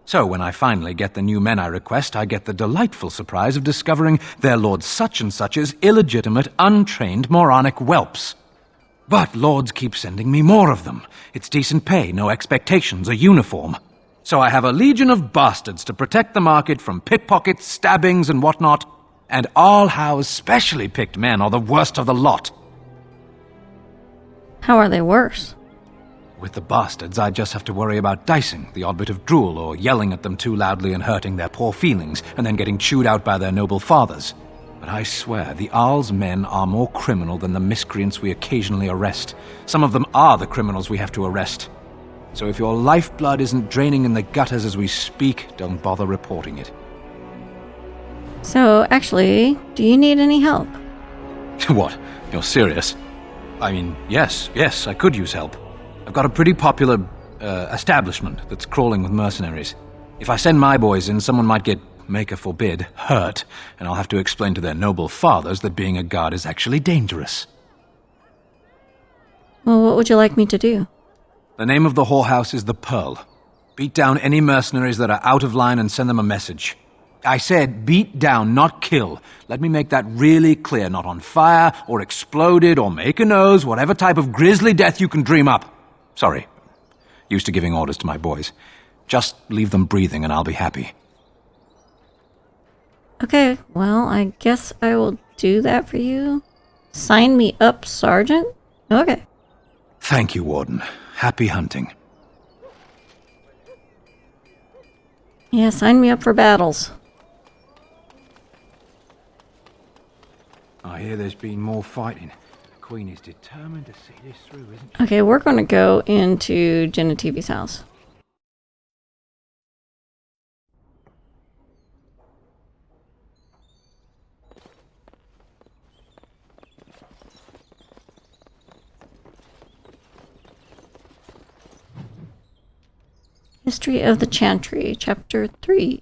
So when I finally get the new men I request, I get the delightful surprise of discovering their Lord Such-and-Such's illegitimate, untrained, moronic whelps. But lords keep sending me more of them. It's decent pay, no expectations, a uniform. So I have a legion of bastards to protect the market from pickpockets, stabbings, and whatnot. And Al Howe's specially picked men are the worst of the lot. How are they worse? With the bastards, I just have to worry about dicing, the odd bit of drool, or yelling at them too loudly and hurting their poor feelings, and then getting chewed out by their noble fathers. But I swear, the Arl's men are more criminal than the miscreants we occasionally arrest. Some of them are the criminals we have to arrest. So if your lifeblood isn't draining in the gutters as we speak, don't bother reporting it. So, actually, do you need any help? What? You're serious? I mean, yes, I could use help. I've got a pretty popular establishment that's crawling with mercenaries. If I send my boys in, someone might get, maker forbid, hurt, and I'll have to explain to their noble fathers that being a guard is actually dangerous. Well, what would you like me to do? The name of the whorehouse is the Pearl. Beat down any mercenaries that are out of line and send them a message. I said beat down, not kill. Let me make that really clear. Not on fire, or exploded, or make a nose, whatever type of grisly death you can dream up. Sorry. Used to giving orders to my boys. Just leave them breathing and I'll be happy. Okay, well, I guess I will do that for you. Sign me up, Sergeant? Okay. Thank you, Warden. Happy hunting. Yeah, sign me up for battles. I hear there's been more fighting. The Queen is determined to see this through, isn't she? Okay, we're going to go into Genitivi's house. History of the Chantry, Chapter 3. Is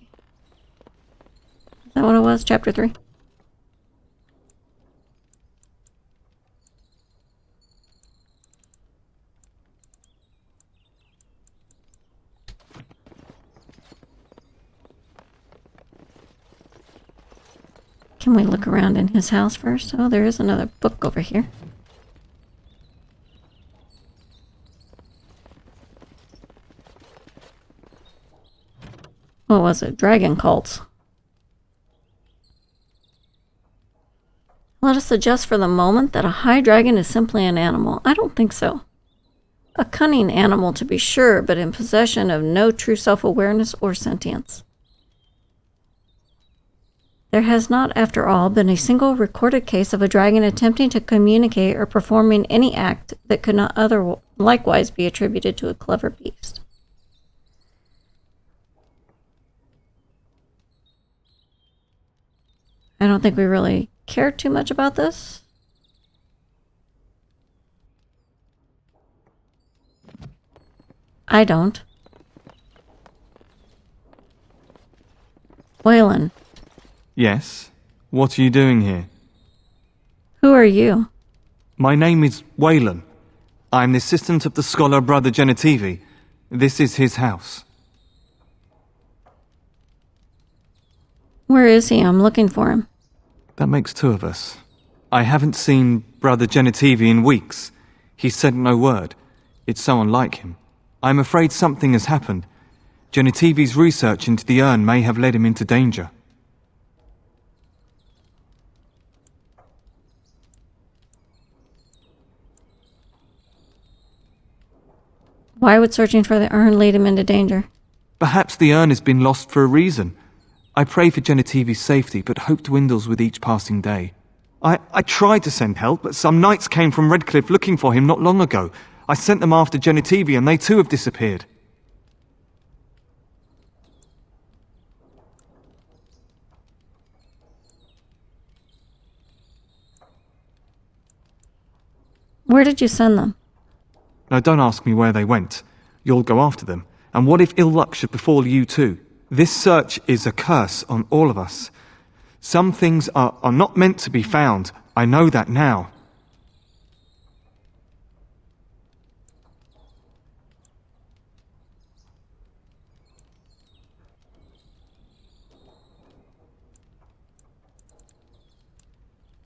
that what it was? Chapter 3? Can we look around in his house first? Oh, there is another book over here. What was it? Dragon cults. Let us suggest for the moment that a high dragon is simply an animal. I don't think so. A cunning animal, to be sure, but in possession of no true self-awareness or sentience. There has not, after all, been a single recorded case of a dragon attempting to communicate or performing any act that could not likewise be attributed to a clever beast. I don't think we really care too much about this. I don't. Waylon. Yes? What are you doing here? Who are you? My name is Waylon. I am the assistant of the scholar Brother Genitivi. This is his house. Where is he? I'm looking for him. That makes two of us. I haven't seen Brother Genitivi in weeks. He said no word. It's so unlike him. I'm afraid something has happened. Genitivi's research into the urn may have led him into danger. Why would searching for the urn lead him into danger? Perhaps the urn has been lost for a reason. I pray for Genitivi's safety, but hope dwindles with each passing day. I tried to send help, but some knights came from Redcliffe looking for him not long ago. I sent them after Genitivi, and they too have disappeared. Where did you send them? Now don't ask me where they went. You'll go after them. And what if ill luck should befall you too? This search is a curse on all of us. Some things are not meant to be found. I know that now.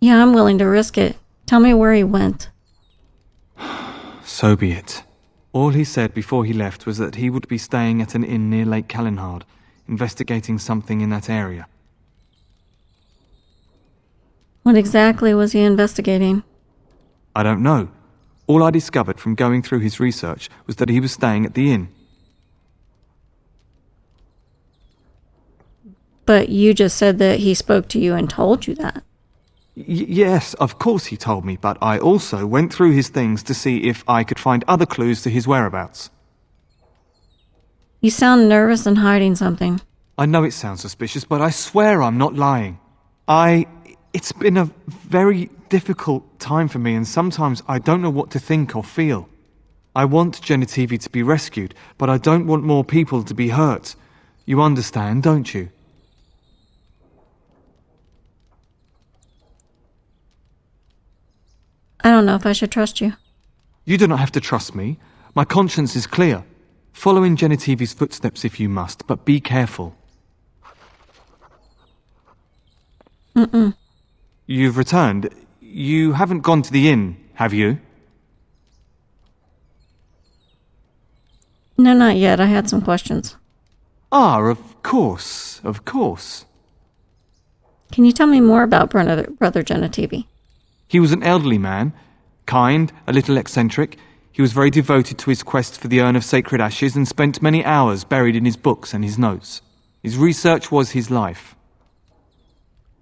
Yeah, I'm willing to risk it. Tell me where he went. So be it. All he said before he left was that he would be staying at an inn near Lake Callinhard, investigating something in that area. What exactly was he investigating? I don't know. All I discovered from going through his research was that he was staying at the inn. But you just said that he spoke to you and told you that. Yes, of course he told me, but I also went through his things to see if I could find other clues to his whereabouts. You sound nervous and hiding something. I know it sounds suspicious, but I swear I'm not lying. It's been a very difficult time for me, and sometimes I don't know what to think or feel. I want Genitivi to be rescued, but I don't want more people to be hurt. You understand, don't you? I don't know if I should trust you. You do not have to trust me. My conscience is clear. Follow in Genitivi's footsteps if you must, but be careful. Mm-mm. You've returned. You haven't gone to the inn, have you? No, not yet. I had some questions. Ah, of course, of course. Can you tell me more about Brother Genitivi? He was an elderly man, kind, a little eccentric. He was very devoted to his quest for the Urn of Sacred Ashes and spent many hours buried in his books and his notes. His research was his life.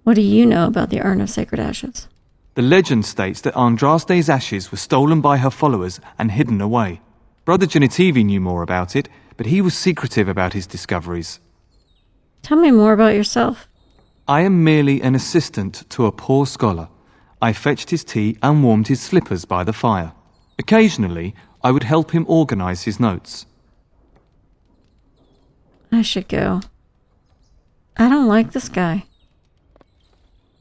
What do you know about the Urn of Sacred Ashes? The legend states that Andraste's ashes were stolen by her followers and hidden away. Brother Genitivi knew more about it, but he was secretive about his discoveries. Tell me more about yourself. I am merely an assistant to a poor scholar. I fetched his tea and warmed his slippers by the fire. Occasionally, I would help him organize his notes. I should go. I don't like this guy.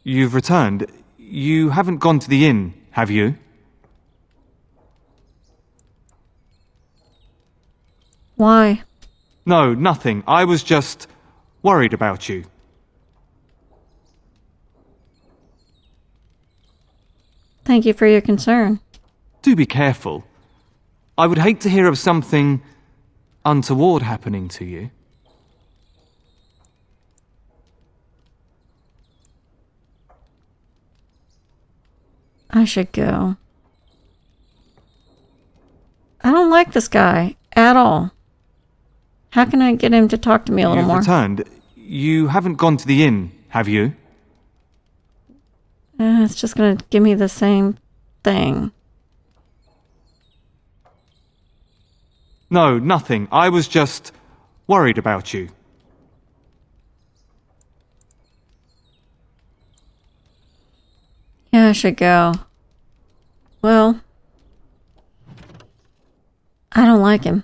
You've returned. You haven't gone to the inn, have you? Why? No, nothing. I was just worried about you. Thank you for your concern. Do be careful. I would hate to hear of something untoward happening to you. I should go. I don't like this guy at all. How can I get him to talk to me a little more? You've returned. You haven't gone to the inn, have you? It's just going to give me the same thing. No, nothing. I was just worried about you. Yeah, I should go. Well, I don't like him.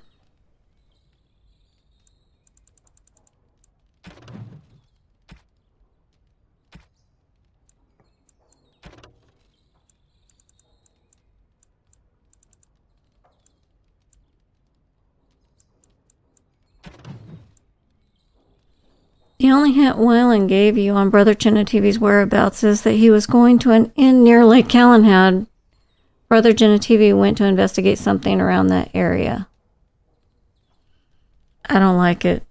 The only hint Whalen gave you on Brother Genitivi's whereabouts is that he was going to an inn near Lake Calenhad. Brother Genitivi went to investigate something around that area. I don't like it.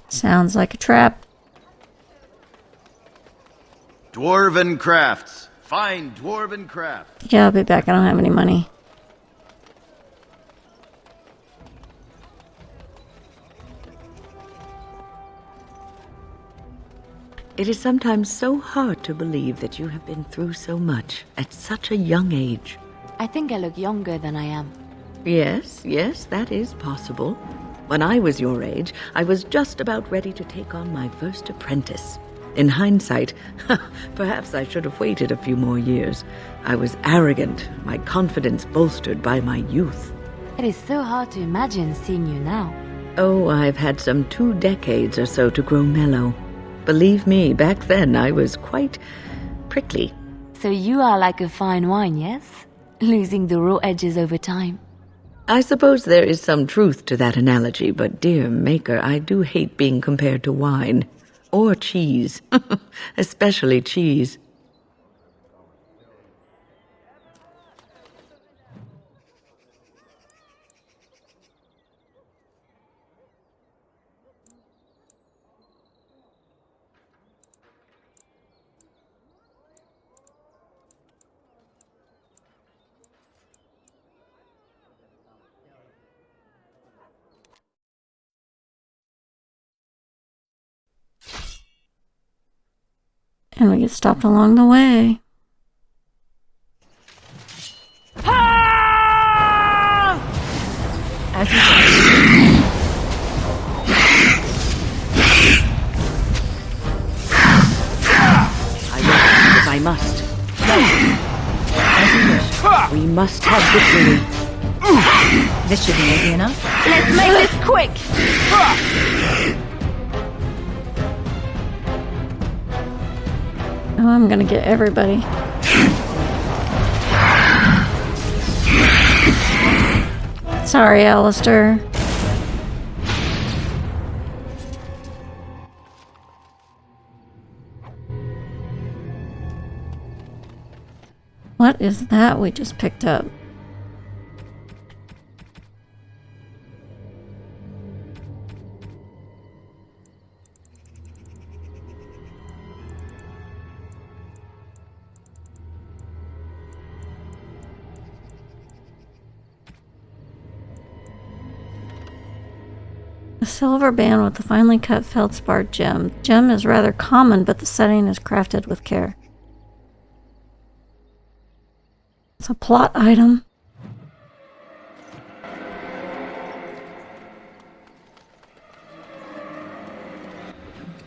Sounds like a trap. Dwarven crafts. Fine dwarven crafts. Yeah, I'll be back. I don't have any money. It is sometimes so hard to believe that you have been through so much at such a young age. I think I look younger than I am. Yes, that is possible. When I was your age, I was just about ready to take on my first apprentice. In hindsight, perhaps I should have waited a few more years. I was arrogant, my confidence bolstered by my youth. It is so hard to imagine seeing you now. Oh, I've had some 2 decades or so to grow mellow. Believe me, back then I was quite prickly. So you are like a fine wine, yes? Losing the raw edges over time. I suppose there is some truth to that analogy, but dear Maker, I do hate being compared to wine. Or cheese. Especially cheese. And we get stopped along the way. As you wish. I will, if I must. As you wish. We must have victory. This should be easy enough. Let's make this quick! Oh, I'm gonna get everybody. Sorry, Alistair. What is that we just picked up? A silver band with a finely cut feldspar gem. The gem is rather common, but the setting is crafted with care. It's a plot item.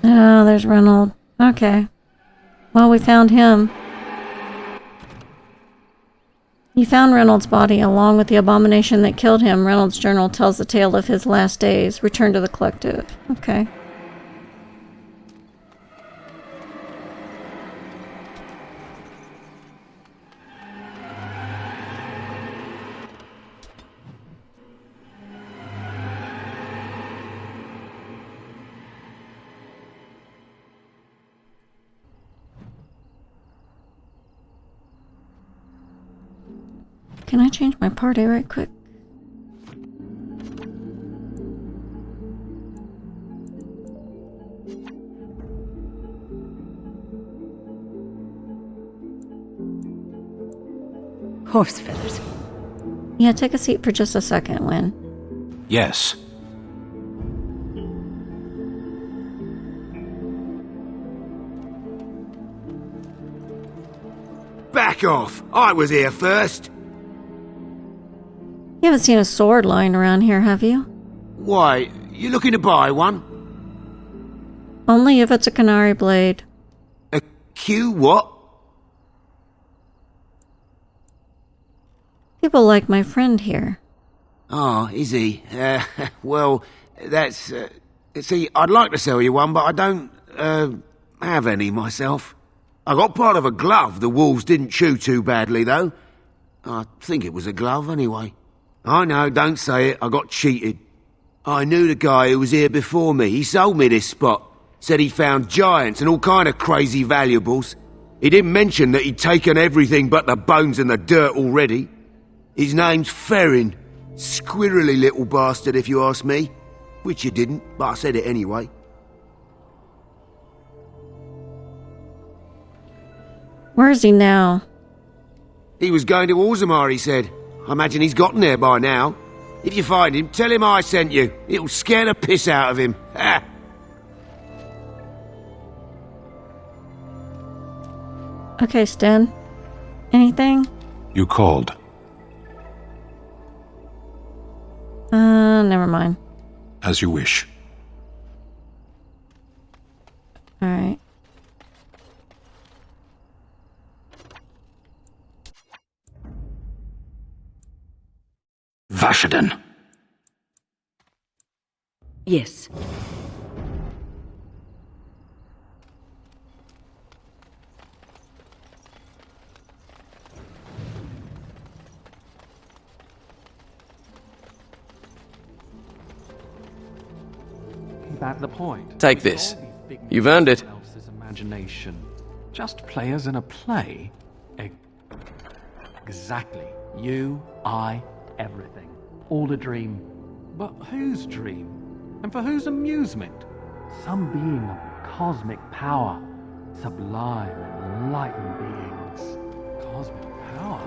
Oh, there's Reynold. Okay. Well, we found him. He found Reynolds' body along with the abomination that killed him. Reynolds' journal tells the tale of his last days. Return to the collective. Okay. Can I change my party right quick? Horse feathers. Yeah, take a seat for just a second, Wynne. Yes. Back off! I was here first! You haven't seen a sword lying around here, have you? Why, you looking to buy one? Only if it's a canary blade. A Q what? People like my friend here. Oh, is he? Well, that's... see, I'd like to sell you one, but I don't, have any myself. I got part of a glove the wolves didn't chew too badly, though. I think it was a glove, anyway. I know, don't say it, I got cheated. I knew the guy who was here before me. He sold me this spot. Said he found giants and all kind of crazy valuables. He didn't mention that he'd taken everything but the bones and the dirt already. His name's Ferrin. Squirrely little bastard, if you ask me. Which you didn't, but I said it anyway. Where is he now? He was going to Orzammar, he said. I imagine he's gotten there by now. If you find him, tell him I sent you. It'll scare the piss out of him. Ha! Okay, Sten. Anything? You called. Never mind. As you wish. Alright. Vashaden. Yes. That the point? Take this. You've earned it. Else's imagination. Just players in a play. Exactly. You, I, everything. All a dream. But whose dream? And for whose amusement? Some being of cosmic power. Sublime, enlightened beings. Cosmic power?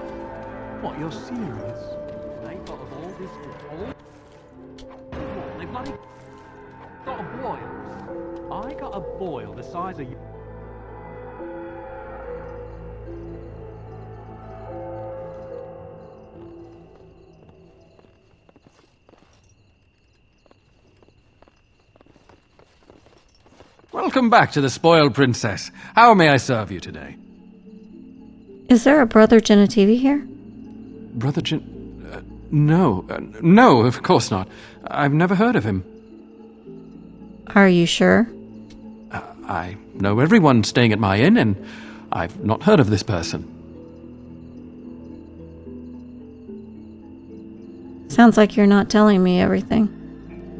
What, you're serious? They thought of all this before? What, they bloody got a boil? I got a boil the size of you. Welcome back to the Spoiled Princess. How may I serve you today? Is there a Brother Genitivi here? Brother No. No, of course not. I've never heard of him. Are you sure? I know everyone staying at my inn, and I've not heard of this person. Sounds like you're not telling me everything.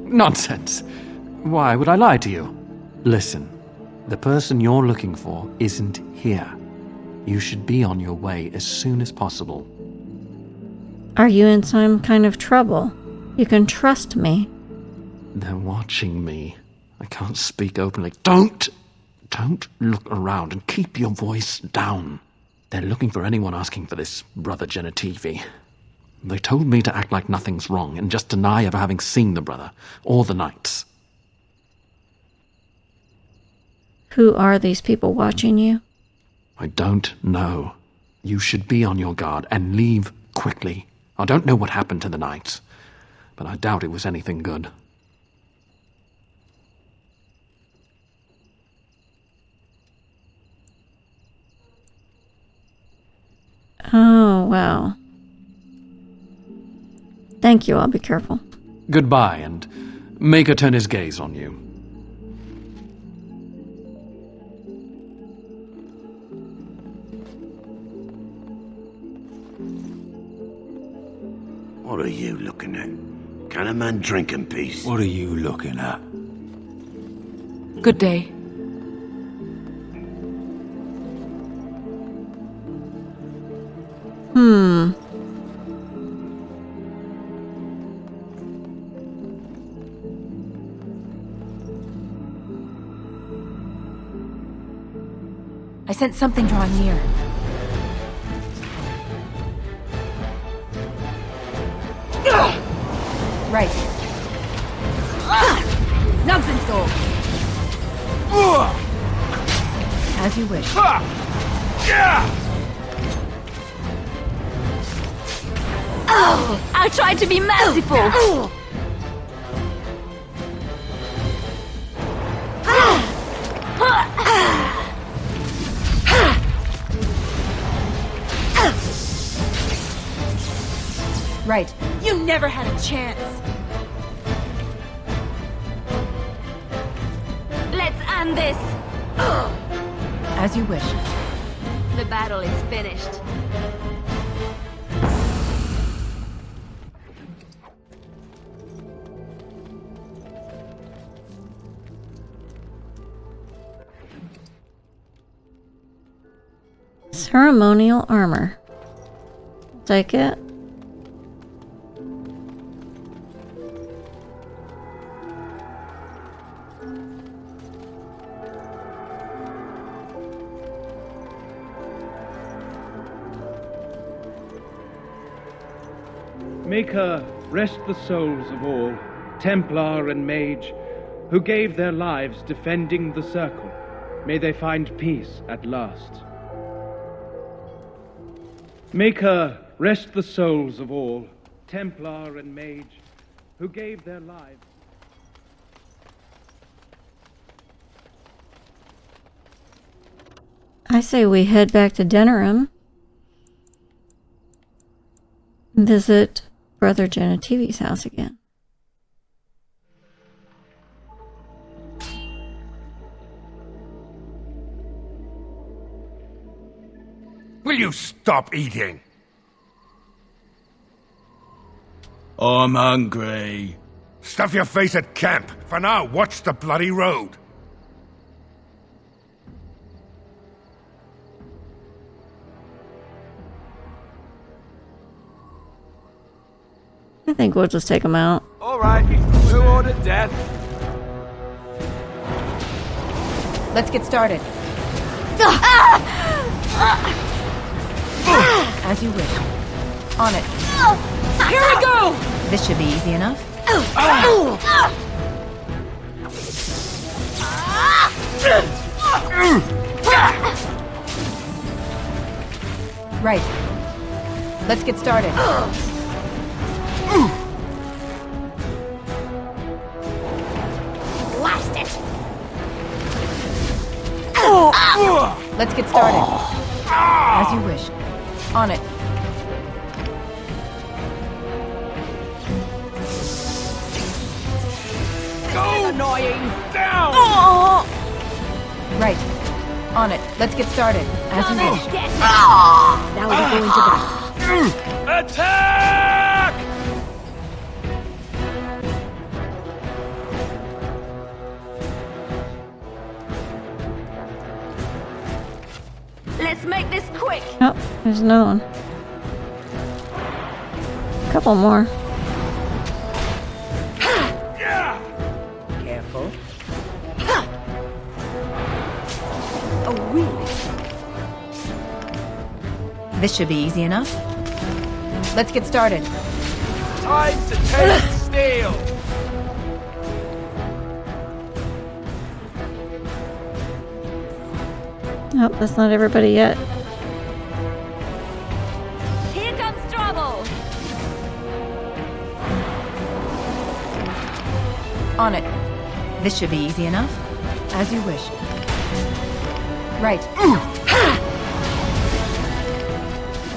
Nonsense. Why would I lie to you? Listen, the person you're looking for isn't here. You should be on your way as soon as possible. Are you in some kind of trouble? You can trust me. They're watching me. I can't speak openly. Don't look around and keep your voice down. They're looking for anyone asking for this Brother Genitivi. They told me to act like nothing's wrong and just deny ever having seen the brother or the knights. Who are these people watching you? I don't know. You should be on your guard and leave quickly. I don't know what happened to the knights, but I doubt it was anything good. Oh, wow. Thank you, I'll be careful. Goodbye, and make her turn his gaze on you. What are you looking at? Can a man drink in peace? What are you looking at? Good day. I sense something drawing near. Right. Nuggenstall. As you wish. Oh, I tried to be merciful. Right. You never had a chance. Let's end this. As you wish. The battle is finished. Ceremonial armor. Take it. Make her rest the souls of all, Templar and Mage, who gave their lives defending the Circle. May they find peace at last. Make her rest the souls of all, Templar and Mage, who gave their lives. I say we head back to Denerim. Visit Brother Genitivi's house again. Will you stop eating? I'm hungry. Stuff your face at camp. For now, watch the bloody road. I think we'll just take him out. All right, who ordered death? Let's get started. As you wish. On it. Here we go! This should be easy enough. Right. Let's get started. Blast it! let's get started. As you wish. On it. Go! Annoying! Down! Right. On it. Let's get started. As you wish. Now we go into the... Attack! Let's make this quick. Oh, there's another one. Couple more. Careful. Oh, really? This should be easy enough. Let's get started. Time to take steel! Nope, that's not everybody yet. Here comes trouble. On it. This should be easy enough. As you wish. Right.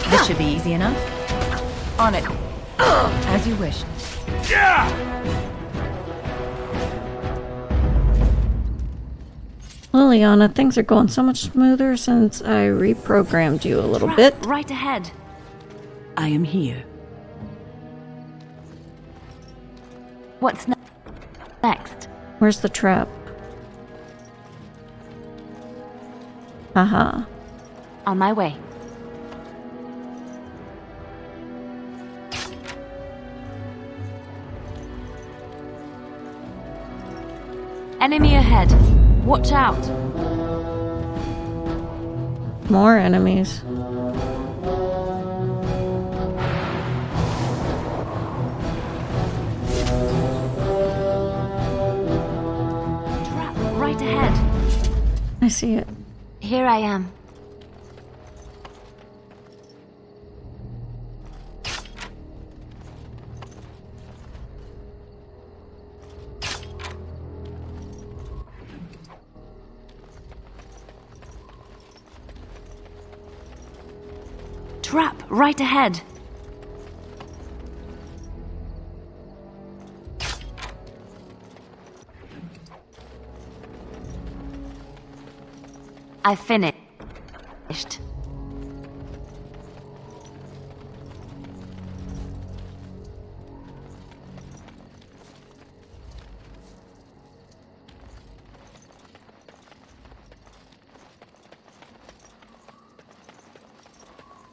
This should be easy enough. On it. As you wish. Liliana, things are going so much smoother since I reprogrammed you a little bit. Right ahead. I am here. What's next? Where's the trap? Haha. On my way. Enemy ahead. Watch out. More enemies. Trap right ahead. I see it. Here I am. Trap right ahead. I finished.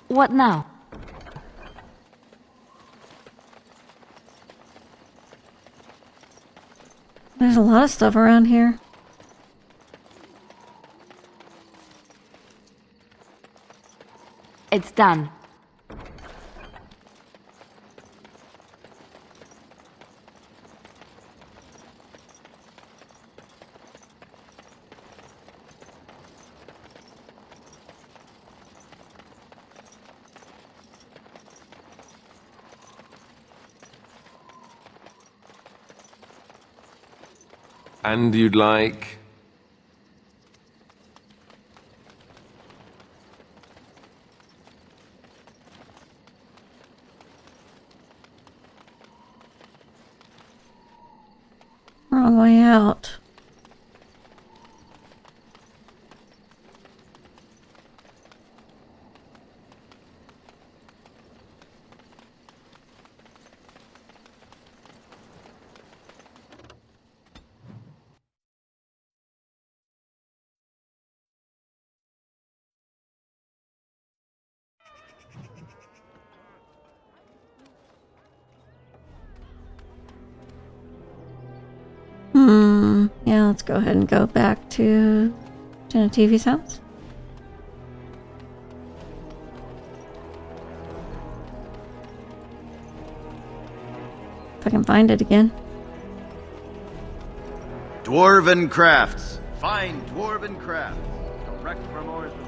What now? There's a lot of stuff around here. It's done. And you'd like... Wrong way out. Yeah, let's go ahead and go back to Genitivi's house. If I can find it again. Dwarven crafts. Find dwarven crafts. Direct from Orson.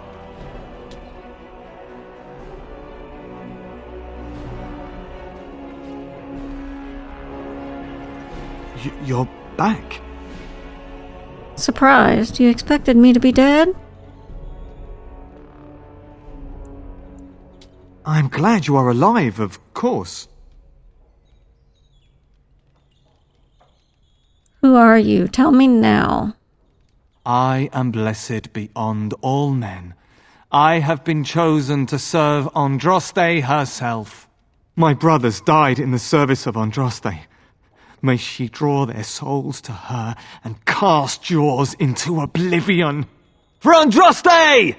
You're back? Surprised? You expected me to be dead? I'm glad you are alive, of course. Who are you? Tell me now. I am blessed beyond all men. I have been chosen to serve Andraste herself. My brothers died in the service of Andraste. May she draw their souls to her and cast yours into oblivion. For Andraste!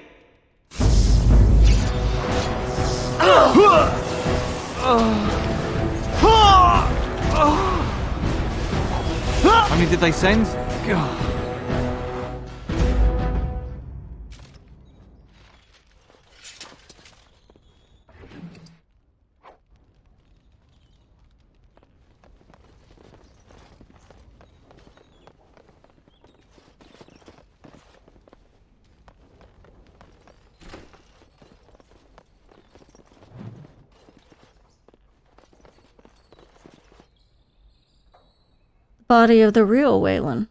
How many did they send? God. Body of the real Waylon.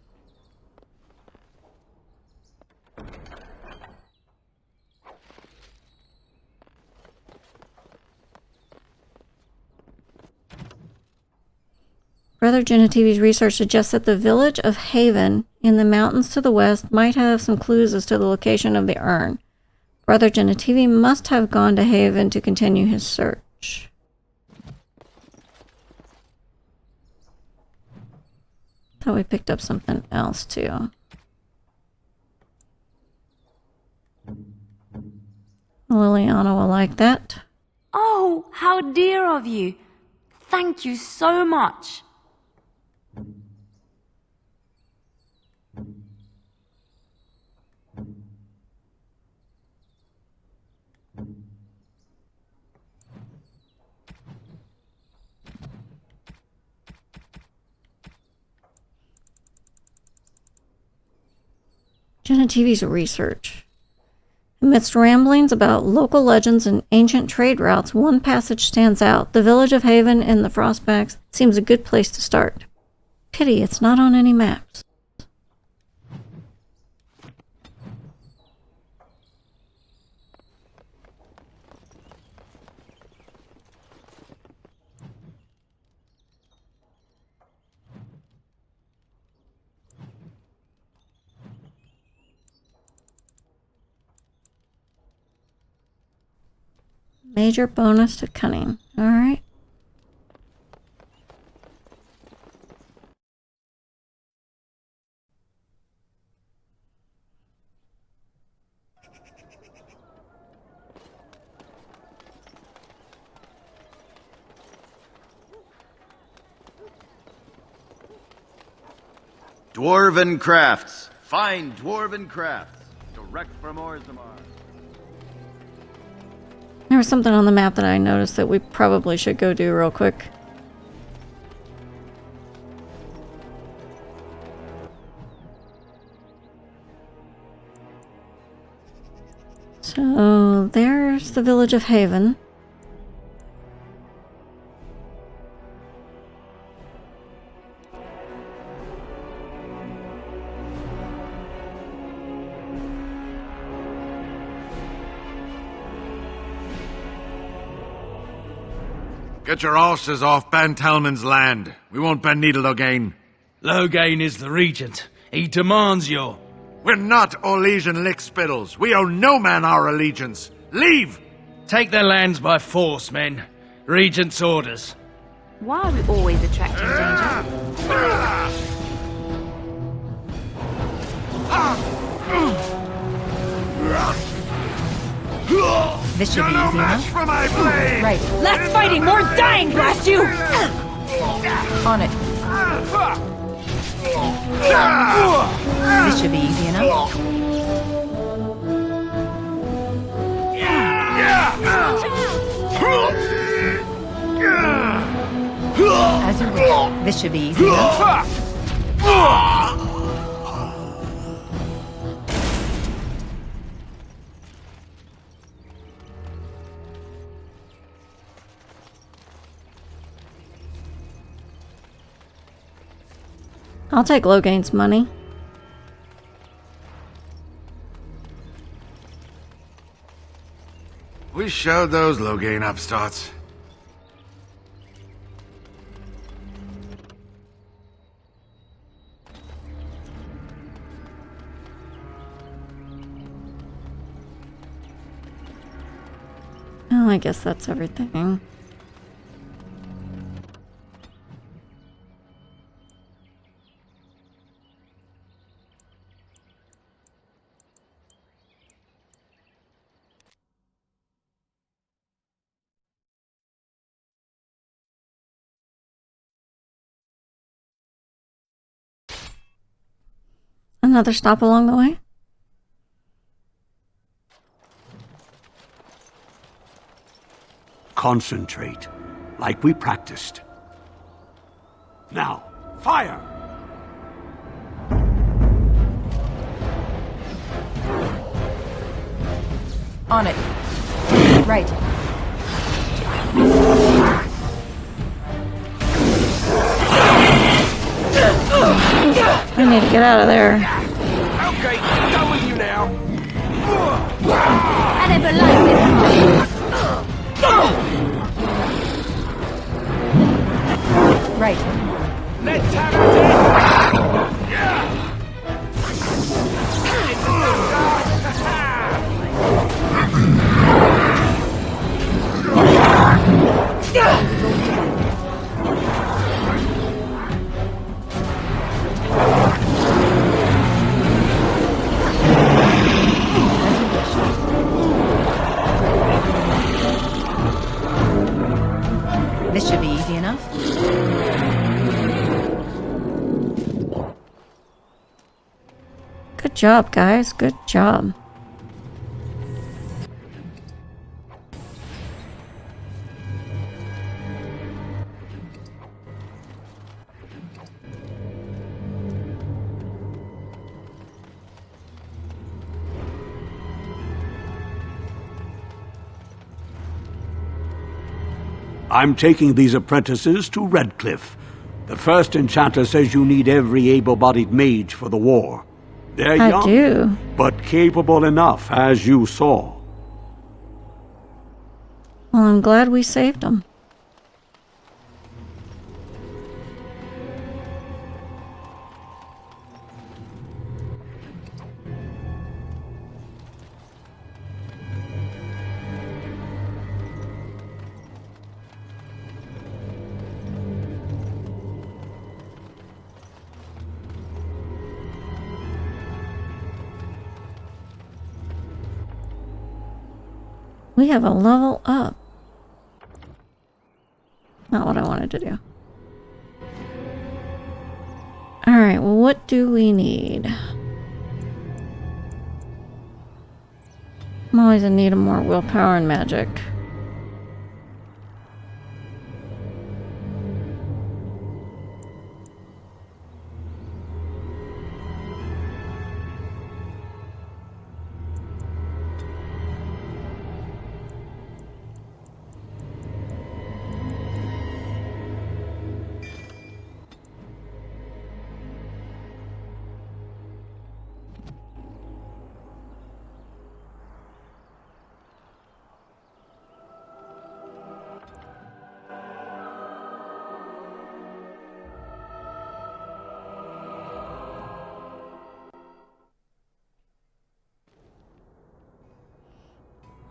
Brother Genitivi's research suggests that the village of Haven in the mountains to the west might have some clues as to the location of the urn. Brother Genitivi must have gone to Haven to continue his search. Thought we picked up something else too. Liliana will like that. Oh, how dear of you. Thank you so much. Genitivi's research. Amidst ramblings about local legends and ancient trade routes, one passage stands out. The village of Haven in the Frostbacks seems a good place to start. Pity it's not on any maps. Major bonus to cunning. Alright. Dwarven crafts. Find dwarven crafts. Direct from Orzammar. There was something on the map that I noticed that we probably should go do real quick. So there's the village of Haven. Get your horses off Ben Telman's land. We won't bend needle again. Loghain is the regent. He demands your... We're not Orlesian lickspittles. We owe no man our allegiance. Leave! Take their lands by force, men. Regent's orders. Why are we always attracting danger? This should be easy enough. Right. Less fighting, more dying, blast you! On it. This should be easy enough. As you wish. This should be easy enough. I'll take Loghain's money. We showed those Loghain upstarts. Well, I guess that's everything. Another stop along the way? Concentrate, like we practiced. Now, fire! On it. Right. I need to get out of there. Okay, done with you now. I never liked this. Right. Let's have it. Yeah. This should be easy enough. Good job, guys. Good job. I'm taking these apprentices to Redcliffe. The first enchanter says you need every able-bodied mage for the war. They're young, I do. but capable enough, as you saw. Well, I'm glad we saved them. We have a level up. Not what I wanted to do. Alright, well, what do we need? I'm always in need of more willpower and magic.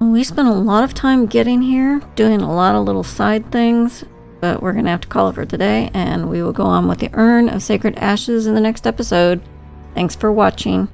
We spent a lot of time getting here, doing a lot of little side things, but we're going to have to call it for today, and we will go on with the Urn of Sacred Ashes in the next episode. Thanks for watching.